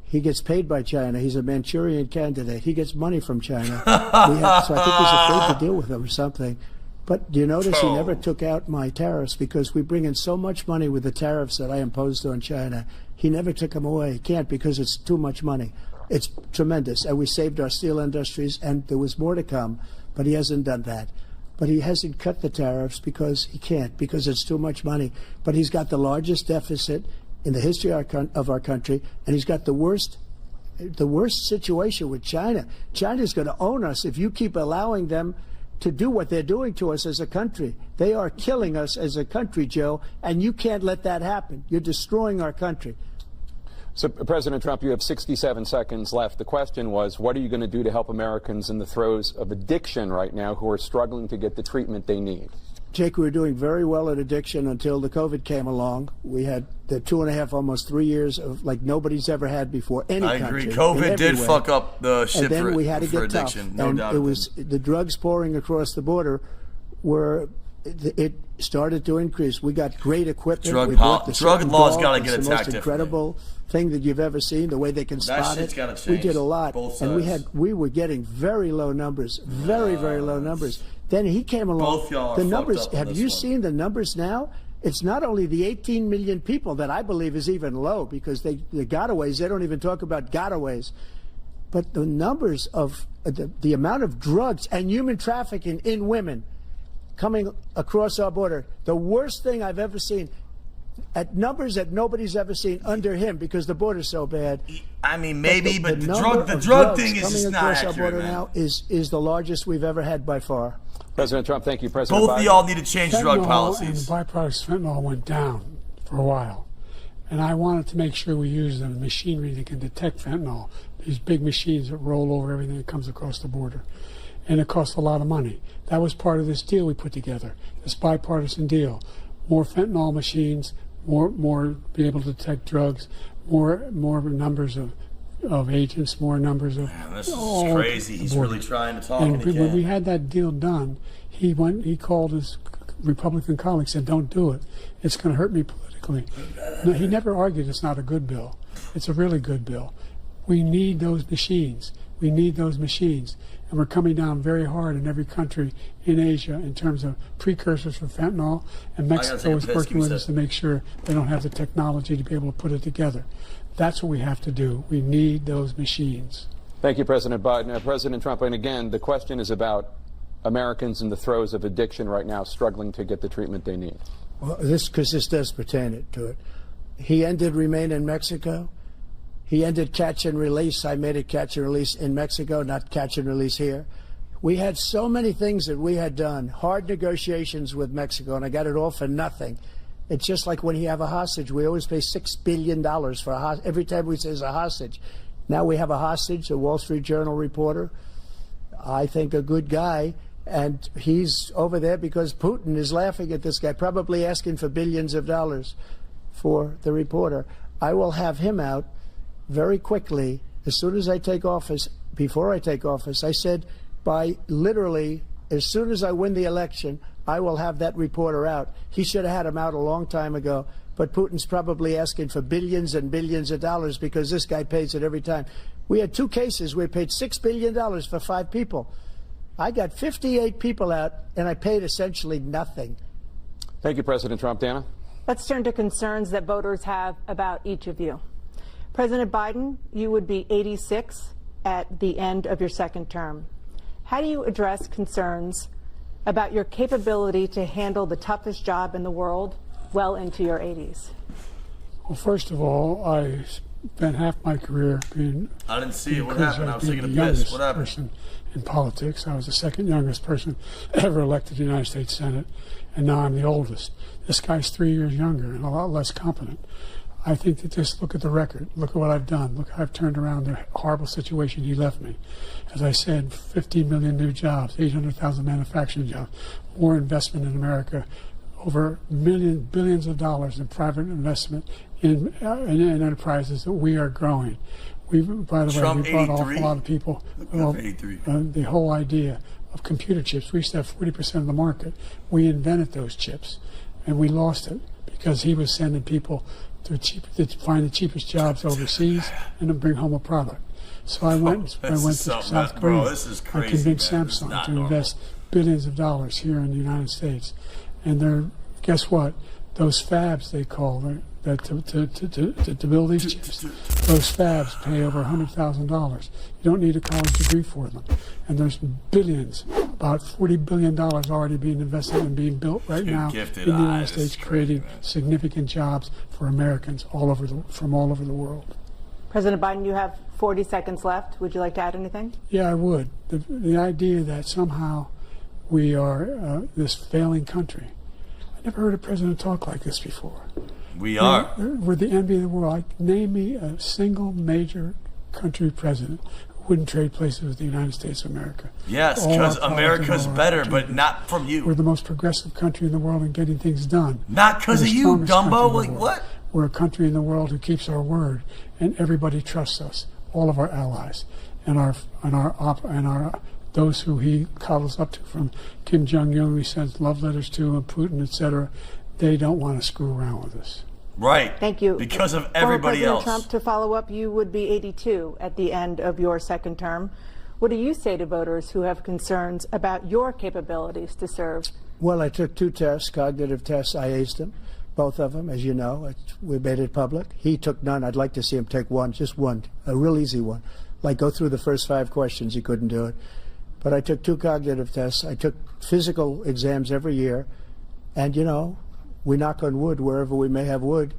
He gets paid by China. He's a Manchurian candidate. He gets money from China. So I think he's afraid to deal with them or something. But do you notice he never took out my tariffs because we bring in so much money with the tariffs that I imposed on China. He never took them away. He can't because it's too much money. It's tremendous. And we saved our steel industries, and there was more to come, but he hasn't done that. But he hasn't cut the tariffs because he can't, because it's too much money. But he's got the largest deficit in the history of our country, and he's got the worst situation with China. China's going to own us if you keep allowing them to do what they're doing to us as a country. They are killing us as a country, Joe, and you can't let that happen. You're destroying our country. So, President Trump, you have 67 seconds left. The question was, what are you going to do to help Americans in the throes of addiction right now who are struggling to get the treatment they need? Jake, we were doing very well at addiction until the COVID came along. We had the 2.5, almost 3 years of like nobody's ever had before. I agree. COVID did fuck up the shit for addiction. No doubt. It was the drugs pouring across the border it started to increase. We got great equipment. Drug laws got to get attacked. It's the most incredible thing that you've ever seen. The way they can spot it. We did a lot, and we were getting very low numbers, very low numbers. Then he came along. Both y'all are the numbers. Have you seen the numbers now? It's not only the 18 million people that I believe is even low because the gotaways. They don't even talk about gotaways, but the numbers of the amount of drugs and human trafficking in women coming across our border. The worst thing I've ever seen. At numbers that nobody's ever seen under him because the border's so bad. I mean, maybe, but the drug thing is just not accurate, our border now is the largest we've ever had by far. President Trump, thank you. President Both of y'all need to change drug policies. And byproducts fentanyl went down for a while. And I wanted to make sure we use the machinery that can detect fentanyl, these big machines that roll over everything that comes across the border. And it costs a lot of money. That was part of this deal we put together, this bipartisan deal. More fentanyl machines, more be able to detect drugs, more numbers of agents, more numbers of. Man, this is crazy. He's really trying to talk. And when we had that deal done, he called his Republican colleagues, said, "Don't do it. It's going to hurt me politically." No, he never argued it's not a good bill. It's a really good bill. We need those machines. We need those machines. And we're coming down very hard in every country in Asia in terms of precursors for fentanyl. And Mexico is working with us to make sure they don't have the technology to be able to put it together. That's what we have to do. We need those machines. Thank you, President Biden. President Trump, and again, the question is about Americans in the throes of addiction right now struggling to get the treatment they need. Well, this does pertain to it. He ended Remain in Mexico. He ended catch and release. I made it catch and release in Mexico, not catch and release here. We had so many things that we had done, hard negotiations with Mexico, and I got it all for nothing. It's just like when you have a hostage. We always pay $6 billion for a hostage. Every time we say it's a hostage. Now we have a hostage, a Wall Street Journal reporter, I think a good guy, and he's over there because Putin is laughing at this guy, probably asking for billions of dollars for the reporter. I will have him out very quickly, as soon as I take office. Before I take office, I said by literally as soon as I win the election, I will have that reporter out. He should have had him out a long time ago, but Putin's probably asking for billions and billions of dollars because this guy pays it every time. We had 2 cases where we paid $6 billion for 5 people. I got 58 people out, and I paid essentially nothing. Thank you, President Trump. Dana? Let's turn to concerns that voters have about each of you. President Biden, you would be 86 at the end of your second term. How do you address concerns about your capability to handle the toughest job in the world well into your 80s? Well, first of all, I spent half my career being. I didn't see it. What happened? I was taking a piss. What happened? Person in politics. I was the second youngest person ever elected to the United States Senate, and now I'm the oldest. This guy's 3 years younger and a lot less competent. I think that just look at the record. Look at what I've done. Look how I've turned around the horrible situation he left me. As I said, 15 million new jobs, 800,000 manufacturing jobs, more investment in America, over billions of dollars in private investment in enterprises that we are growing. By the way, we brought off a lot of people. The whole idea of computer chips, we used to have 40% of the market. We invented those chips, and we lost it because he was sending people to find the cheapest jobs overseas and to bring home a product. So I went to South Korea. Bro, this is crazy, I convinced Samsung to invest billions of dollars here in the United States. And guess what? Those fabs, they call that to build these chips, those fabs pay over $100,000. You don't need a college degree for them. And there's billions, about $40 billion already being invested and being built right now in the United States, creating significant jobs for Americans from all over the world. President Biden, you have 40 seconds left. Would you like to add anything? Yeah, I would. The idea that somehow we are this failing country. I never heard a president talk like this before. We are. We're the envy of the world. Name me a single major country president who wouldn't trade places with the United States of America. Yes, because America's better, but not from you. We're the most progressive country in the world in getting things done. Not because of you, Dumbo. Like what? We're a country in the world who keeps our word, and everybody trusts us. All of our allies, and those who he coddles up to, from Kim Jong-un, who he sends love letters to, and Putin, etc. They don't want to screw around with us. Right. Thank you. Because of everybody else. President Trump, to follow up, you would be 82 at the end of your second term. What do you say to voters who have concerns about your capabilities to serve? Well, I took 2 tests, cognitive tests. I aced them, both of them, as you know. We made it public. He took none. I'd like to see him take one, just one, a real easy one. Like go through the first 5 questions. He couldn't do it. But I took 2 cognitive tests. I took physical exams every year. And, you know, we knock on wood wherever we may have wood,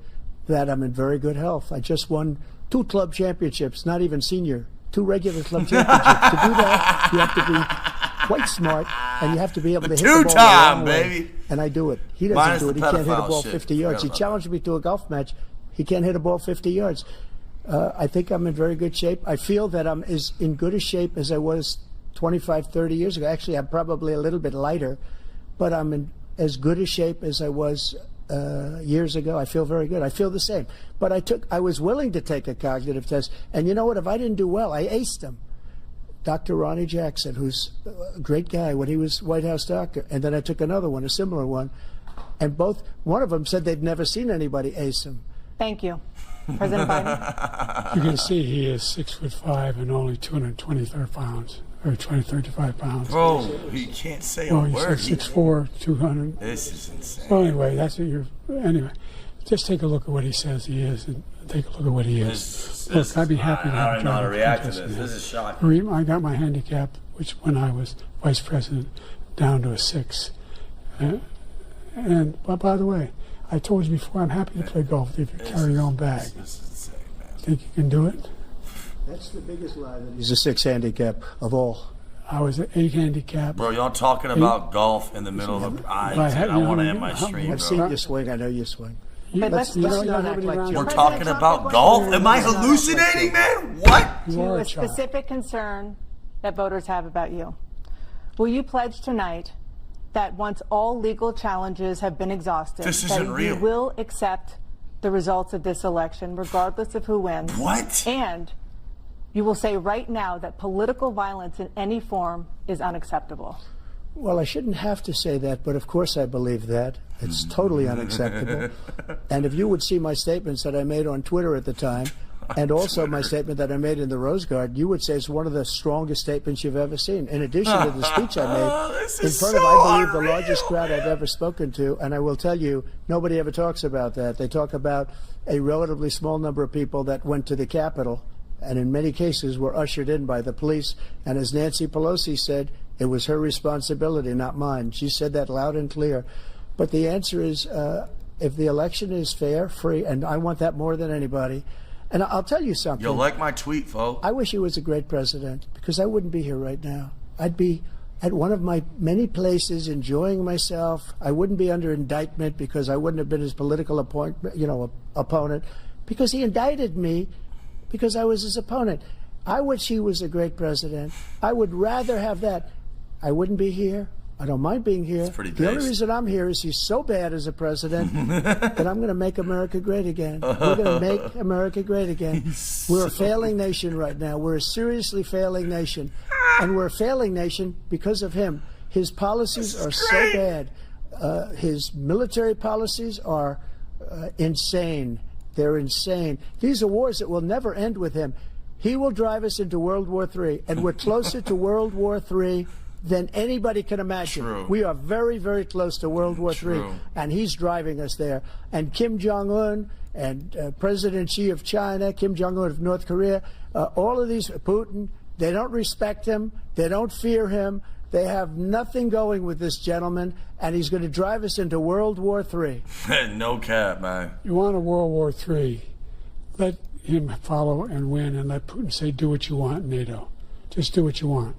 that I'm in very good health. I just won 2 club championships, not even senior, 2 regular club championships. To do that, you have to be quite smart, and you have to be able to hit the ball two-time, baby. And I do it. He doesn't do it. He can't hit a ball 50 yards. He challenged me to a golf match. He can't hit a ball 50 yards. I think I'm in very good shape. I feel that I'm as in good a shape as I was 25, 30 years ago. Actually, I'm probably a little bit lighter, but I'm in as good a shape as I was years ago. I feel very good. I feel the same. But I was willing to take a cognitive test. And you know what? If I didn't do well, I aced them. Dr. Ronnie Jackson, who's a great guy when he was White House doctor. And then I took another one, a similar one. And one of them said they'd never seen anybody ace him. Thank you. President Biden. You can see he is 6'5" and only 223 pounds. Or 35 pounds. Bro, he can't say a word. He's 6'4", 200. This is insane. Well, anyway, anyway, just take a look at what he says he is, and take a look at what he is. Look, I'd be happy to have I don't know how to react to this. This is shocking. I got my handicap, which when I was vice president, down to a 6. But by the way, I told you before, I'm happy to play golf if you carry your own bag. This is insane, man. Think you can do it? That's the biggest lie. He's a 6 handicap of all. I was an 8 handicap. Bro, y'all talking about golf in the middle of I want to end my stream, I've seen you swing. I know you swing. But let's not act like We're talking about golf? Am I hallucinating, man? What? To a specific concern that voters have about you. Will you pledge tonight that once all legal challenges have been exhausted, that you will accept the results of this election, regardless of who wins? What? And you will say right now that political violence in any form is unacceptable. Well, I shouldn't have to say that, but of course I believe that. It's totally unacceptable. And if you would see my statements that I made on Twitter at the time, and also my statement that I made in the Rose Garden, you would say it's one of the strongest statements you've ever seen. In addition to the speech I made in front of, I believe, the largest crowd I've ever spoken to. And I will tell you, nobody ever talks about that. They talk about a relatively small number of people that went to the Capitol, and in many cases were ushered in by the police. And as Nancy Pelosi said, it was her responsibility, not mine. She said that loud and clear. But the answer is, if the election is fair, free, and I want that more than anybody. And I'll tell you something. You'll like my tweet, folks. I wish he was a great president, because I wouldn't be here right now. I'd be at one of my many places enjoying myself. I wouldn't be under indictment because I wouldn't have been his political opponent, because he indicted me because I was his opponent. I wish he was a great president. I would rather have that. I wouldn't be here. I don't mind being here. The only reason I'm here is he's so bad as a president that I'm going to make America great again. We're going to make America great again. We're a failing nation right now. We're a seriously failing nation. And we're a failing nation because of him. His policies are so bad. His military policies are insane. They're insane. These are wars that will never end with him. He will drive us into World War III, and we're closer to World War III than anybody can imagine. True. We are very, very close to World War III, and he's driving us there. And Kim Jong-un and President Xi of China, Kim Jong-un of North Korea, all of these, Putin, they don't respect him. They don't fear him. They have nothing going with this gentleman, and he's going to drive us into World War III. No cap, man. You want a World War III, let him follow and win, and let Putin say, do what you want, NATO. Just do what you want.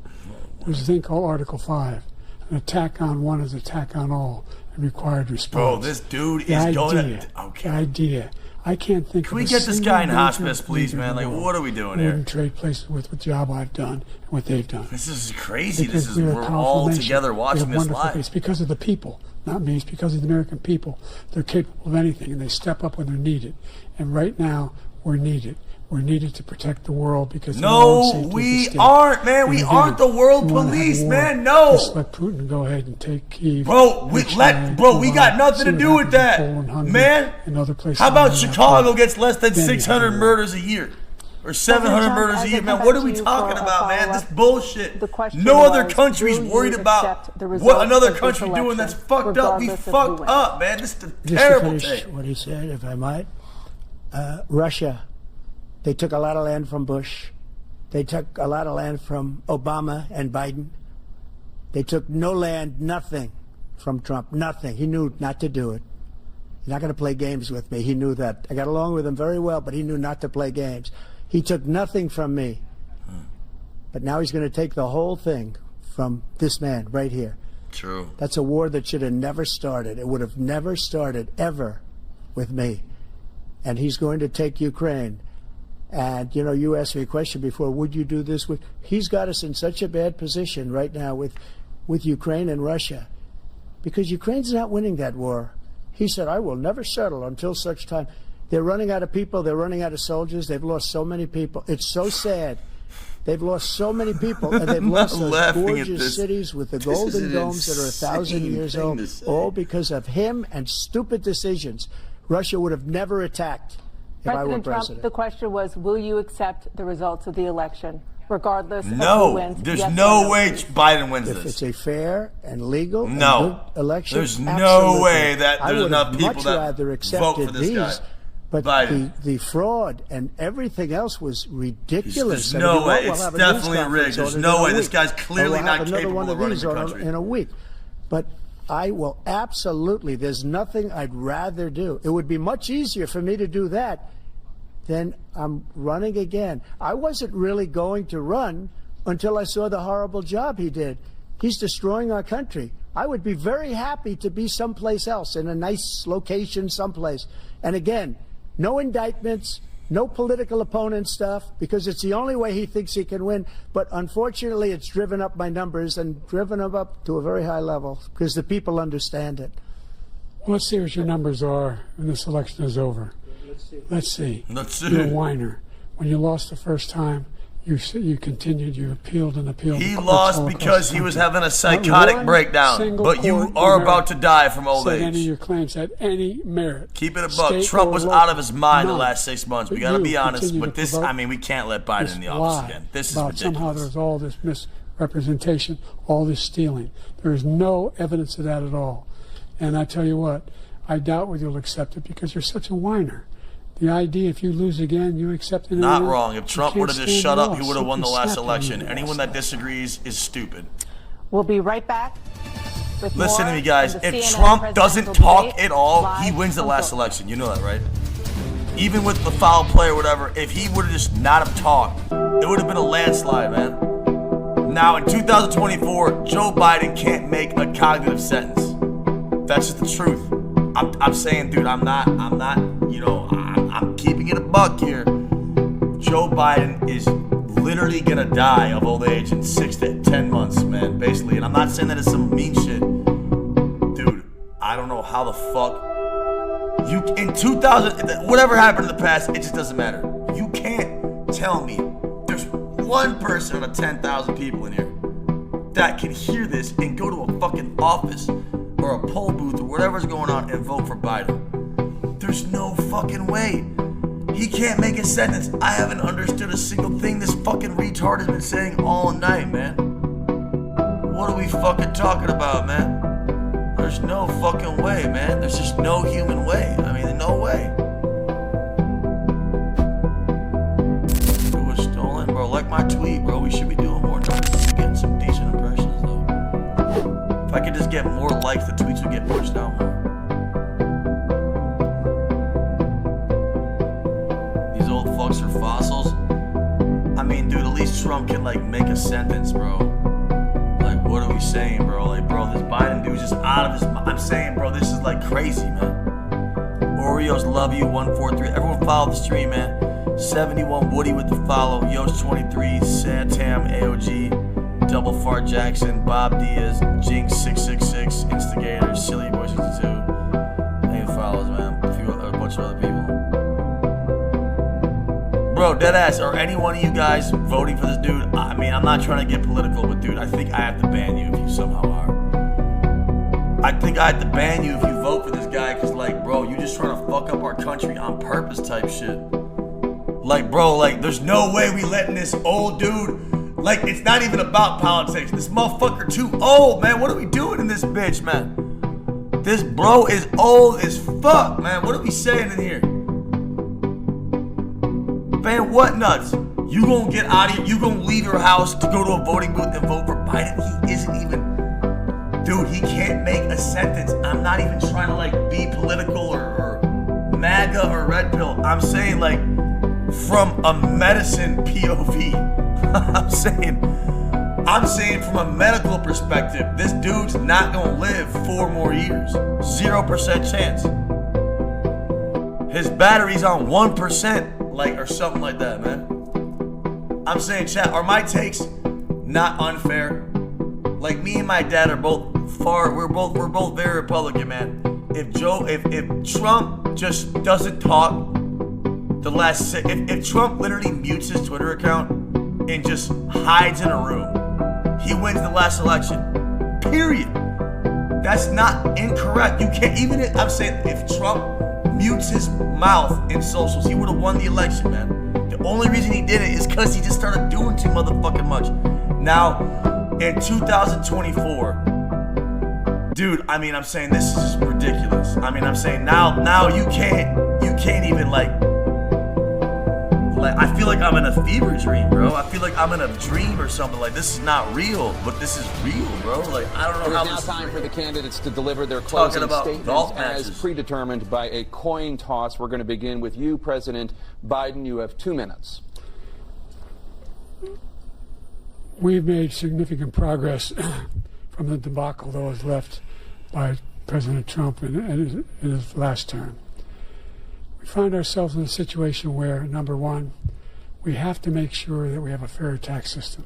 There's a thing called Article 5. An attack on one is attack on all, and required response. Bro, this dude is going to... Okay. The idea. I can't think Can we get this guy in hospice, please, man? Like, what are we doing here? Wouldn't trade places with the job I've done and what they've done. This is crazy. Because We're all together watching this live. It's because of the people, not me. It's because of the American people. They're capable of anything, and they step up when they're needed. And right now, we're needed. We're needed to protect the world because no, we aren't, man. We aren't the world police, man. No. Just let Putin go ahead and take Kyiv. Bro, we got nothing to do with that, man. And other places. How about Chicago gets less than 600 murders a year? Or 700 murders a year, man. What are we talking about, man? This bullshit. No other country's worried about what another country doing that's fucked up. We fucked up, man. This is a terrible thing. What he said, if I might. Russia. They took a lot of land from Bush. They took a lot of land from Obama and Biden. They took no land, nothing from Trump, nothing. He knew not to do it. He's not going to play games with me. He knew that. I got along with him very well, but he knew not to play games. He took nothing from me. But now he's going to take the whole thing from this man right here. True. That's a war that should have never started. It would have never started, ever, with me. And he's going to take Ukraine. And, you know, you asked me a question before, would you do this? He's got us in such a bad position right now with Ukraine and Russia, because Ukraine's not winning that war. He said, I will never settle until such time. They're running out of people. They're running out of soldiers. They've lost so many people. It's so sad. They've lost so many people, and they've lost those gorgeous cities with the golden domes that are 1,000 years old, all because of him and stupid decisions. Russia would have never attacked. President Trump, the question was, will you accept the results of the election, regardless of who wins? There's no way Biden wins this. If it's a fair and legal and good election, there's no way that there's enough people that vote for this guy. But the fraud and everything else was ridiculous. There's no way. It's definitely rigged. There's no way. This guy's clearly not capable of running the country. In a week. But I will absolutely, there's nothing I'd rather do. It would be much easier for me to do that than I'm running again. I wasn't really going to run until I saw the horrible job he did. He's destroying our country. I would be very happy to be someplace else, in a nice location someplace. And again, no indictments, no political opponent stuff, because it's the only way he thinks he can win. But unfortunately, it's driven up my numbers and driven them up to a very high level because the people understand it. Well, let's see what your numbers are when this election is over. Let's see. You're a whiner. When you lost the first time, you continued, you appealed and appealed. He lost because he was having a psychotic breakdown. But you are about to die from old age. Any of your claims had any merit. Keep it a buck. Trump was out of his mind the last 6 months. We got to be honest. But this, I mean, we can't let Biden in the office again. This is ridiculous. Somehow there's all this misrepresentation, all this stealing. There is no evidence of that at all. And I tell you what, I doubt whether you'll accept it because you're such a whiner. The idea, if you lose again, you accept it. Not wrong. If Trump would have just shut up, he would have won the last election. Anyone that disagrees is stupid. We'll be right back. Listen to me, guys. If Trump doesn't talk at all, he wins the last election. You know that, right? Even with the foul play or whatever, if he would have just not have talked, it would have been a landslide, man. Now, in 2024, Joe Biden can't make a cognitive sentence. That's just the truth. I'm saying, dude, I'm not, you know, I'm keeping it a buck here. Joe Biden is literally gonna die of old age in 6 to 10 months, man, basically. And I'm not saying that it's some mean shit. Dude, I don't know how the fuck you, in 2000, whatever happened in the past, it just doesn't matter. You can't tell me there's one person out of 10,000 people in here that can hear this and go to a fucking office or a poll booth or whatever's going on and vote for Biden. There's no fucking way. He can't make a sentence. I haven't understood a single thing this fucking retard has been saying all night, man. What are we fucking talking about, man? There's no fucking way, man. There's just no human way. I mean, no way. It was stolen, bro. Like my tweet, bro. We should be doing more numbers. Getting some decent impressions, though. If I could just get more likes, the tweets would get pushed out more. These old fucks are fossils. I mean, dude, at least Trump can, like, make a sentence, bro. Like, what are we saying, bro? Like, bro, this Biden dude's just out of his mind. I'm saying, bro, this is, like, crazy, man. Oreos love you, 143. Everyone follow the stream, man. 71 Woody with the follow. Yosh 23, Santam, AOG, Double Fart Jackson, Bob Diaz, Jinx 666, Instigator, Silly Boy 62. Any follows, man. A bunch of other people. Bro, deadass, are any one of you guys voting for this dude? I mean, I'm not trying to get political, but dude, I think I have to ban you if you somehow are. I think I have to ban you if you vote for this guy, because, like, bro, you just trying to fuck up our country on purpose type shit. Like, bro, like, there's no way we letting this old dude, like, it's not even about politics. This motherfucker too old, man. What are we doing in this bitch, man? This bro is old as fuck, man. What are we saying in here? Man, what nuts? You gonna get out of here? You gonna leave your house to go to a voting booth and vote for Biden? He isn't even, dude, he can't make a sentence. I'm not even trying to, like, be political or MAGA or red pill. I'm saying, like, from a medicine POV. I'm saying from a medical perspective, this dude's not gonna live 4 more years. 0% chance. His battery's on 1%. Like, or something like that, man. I'm saying, chat, are my takes not unfair? Like, me and my dad are both we're both very Republican, man. If Trump just doesn't talk if Trump literally mutes his Twitter account and just hides in a room, he wins the last election. Period. That's not incorrect. You can't, even if, I'm saying, if Trump mutes his mouth in socials, he would have won the election, man. The only reason he did it is because he just started doing too motherfucking much. Now, in 2024, dude, I mean, I'm saying this is just ridiculous. I mean, I'm saying now you can't even, like, I feel like I'm in a fever dream, bro. I feel like I'm in a dream or something. Like, this is not real, but this is real, bro. Like, I don't know how this is. It's now time for the candidates to deliver their closing statements as predetermined by a coin toss. We're going to begin with you, President Biden. You have 2 minutes. We've made significant progress from the debacle that was left by President Trump in his last term. We find ourselves in a situation where, number one, we have to make sure that we have a fair tax system.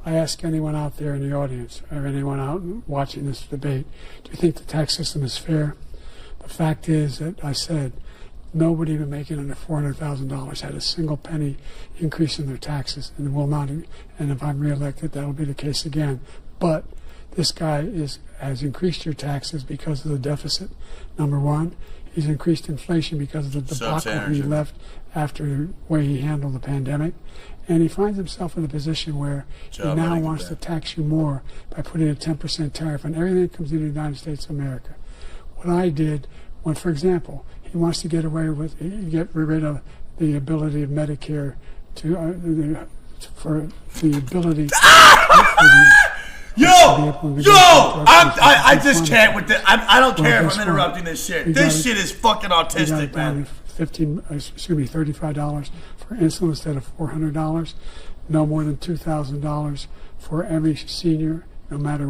I ask anyone out there in the audience or anyone out watching this debate, do you think the tax system is fair? The fact is that I said nobody even making under $400,000 had a single penny increase in their taxes, and will not. And if I'm reelected, that will be the case again. But this guy has increased your taxes because of the deficit. Number one, he's increased inflation because of the debacle he left after the way he handled the pandemic. And he finds himself in a position where he now wants to tax you more by putting a 10% tariff on everything that comes into the United States of America. What I did, when, for example, he wants to get rid of the ability of Medicare to, for the ability I just can't with this. I don't care if I'm interrupting this shit. This shit is fucking autistic, man. $35 for insulin instead of $400. No more than $2,000 for every senior, no matter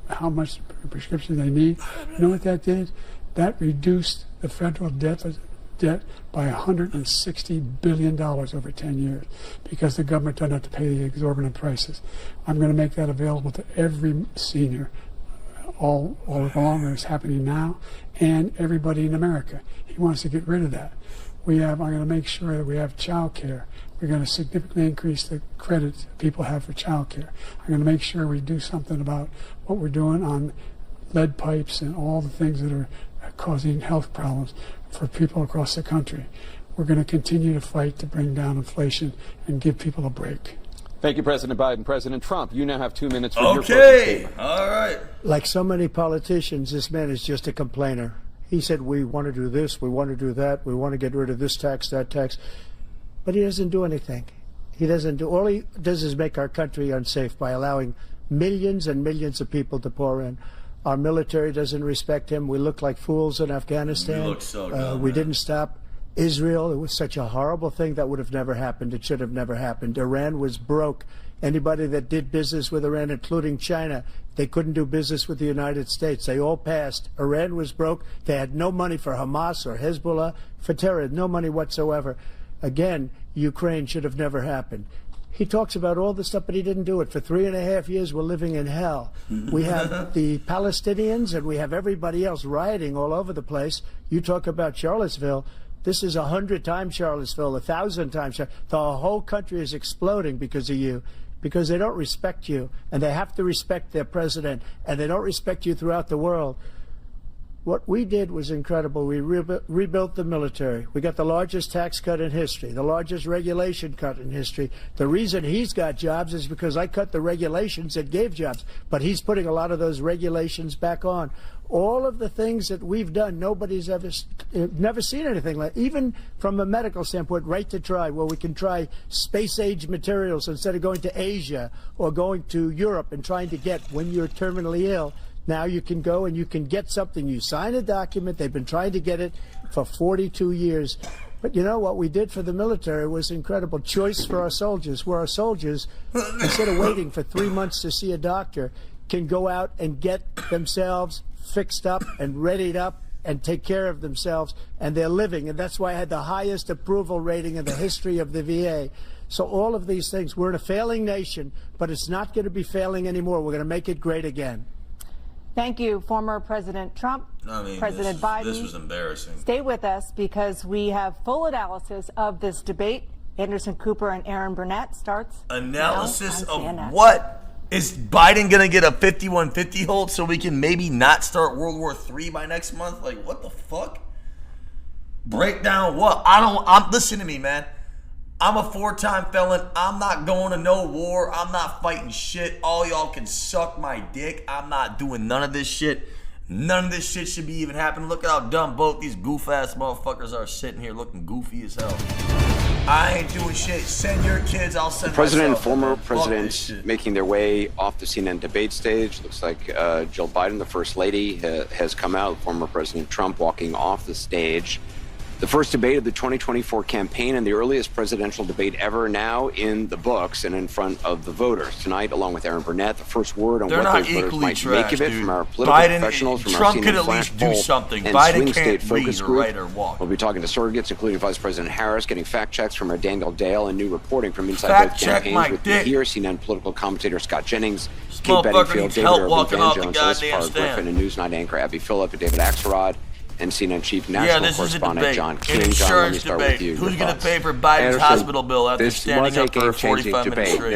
how much prescription they need. You know what that did? That reduced the federal debt by $160 billion over 10 years because the government doesn't have to pay the exorbitant prices. I'm going to make that available to every senior all along, and it's happening now, and everybody in America. He wants to get rid of that. I'm going to make sure that we have child care. We're going to significantly increase the credit people have for child care. I'm going to make sure we do something about what we're doing on lead pipes and all the things that are causing health problems for people across the country. We're going to continue to fight to bring down inflation and give people a break. Thank you, President Biden. President Trump, you now have 2 minutes for your closing statement. All right. Like so many politicians, this man is just a complainer. He said, we want to do this, we want to do that, we want to get rid of this tax, that tax. But he doesn't do anything. All he does is make our country unsafe by allowing millions and millions of people to pour in. Our military doesn't respect him. We look like fools in Afghanistan. We look so dumb, we didn't stop Israel. It was such a horrible thing that would have never happened. It should have never happened. Iran was broke. Anybody that did business with Iran, including China, they couldn't do business with the United States. They all passed. Iran was broke. They had no money for Hamas or Hezbollah, for terror, no money whatsoever. Again, Ukraine should have never happened. He talks about all this stuff, but he didn't do it. For 3.5 years, we're living in hell. We have the Palestinians and we have everybody else rioting all over the place. You talk about Charlottesville. This is 100 times Charlottesville, 1,000 times. The whole country is exploding because of you, because they don't respect you, and they have to respect their president, and they don't respect you throughout the world. What we did was incredible. We rebuilt the military. We got the largest tax cut in history, the largest regulation cut in history. The reason he's got jobs is because I cut the regulations that gave jobs, but he's putting a lot of those regulations back on. All of the things that we've done, nobody's never seen anything like. Even from a medical standpoint, right to try, where we can try space-age materials instead of going to Asia or going to Europe and trying to get when you're terminally ill. Now you can go and you can get something. You sign a document. They've been trying to get it for 42 years. But you know what we did for the military was incredible. Choice for our soldiers, where our soldiers, instead of waiting for 3 months to see a doctor, can go out and get themselves fixed up and readied up and take care of themselves, and they're living. And that's why I had the highest approval rating in the history of the VA. So all of these things, we're in a failing nation, but it's not going to be failing anymore. We're going to make it great again. Thank you, former President Trump, President Biden. This was embarrassing. Stay with us because we have full analysis of this debate. Anderson Cooper and Aaron Burnett starts. Analysis of CNN. what? Is Biden going to get a 51-50 hold so we can maybe not start World War III by next month? Like, what the fuck? Break down what? Listen to me, man. I'm a 4-time felon. I'm not going to no war. I'm not fighting shit. All y'all can suck my dick. I'm not doing none of this shit. None of this shit should be even happening. Look at how dumb both these goof-ass motherfuckers are sitting here looking goofy as hell. I ain't doing shit. Send your kids. I'll send President and myself. former presidents making their way off the CNN debate stage. Looks like Jill Biden, the First Lady, has come out. Former President Trump walking off the stage. The first debate of the 2024 campaign and the earliest presidential debate ever now in the books and in front of the voters. Tonight, along with Aaron Burnett, the first word on what those voters might make of it from our political professionals, from our CNN Flash poll and swing state focus group. We'll be talking to surrogates, including Vice President Harris, getting fact checks from our Daniel Dale and new reporting from inside both campaigns with me here, CNN political commentator Scott Jennings, Kate Bedingfield, David Urban, Van Jones, Elizabeth Griffin, and Newsnight anchor Abby Phillip, and David Axelrod, and CNN chief national correspondent John King. John, let me start with you. Who's going to pay for Biden's hospital bill after standing up for 45 minutes straight?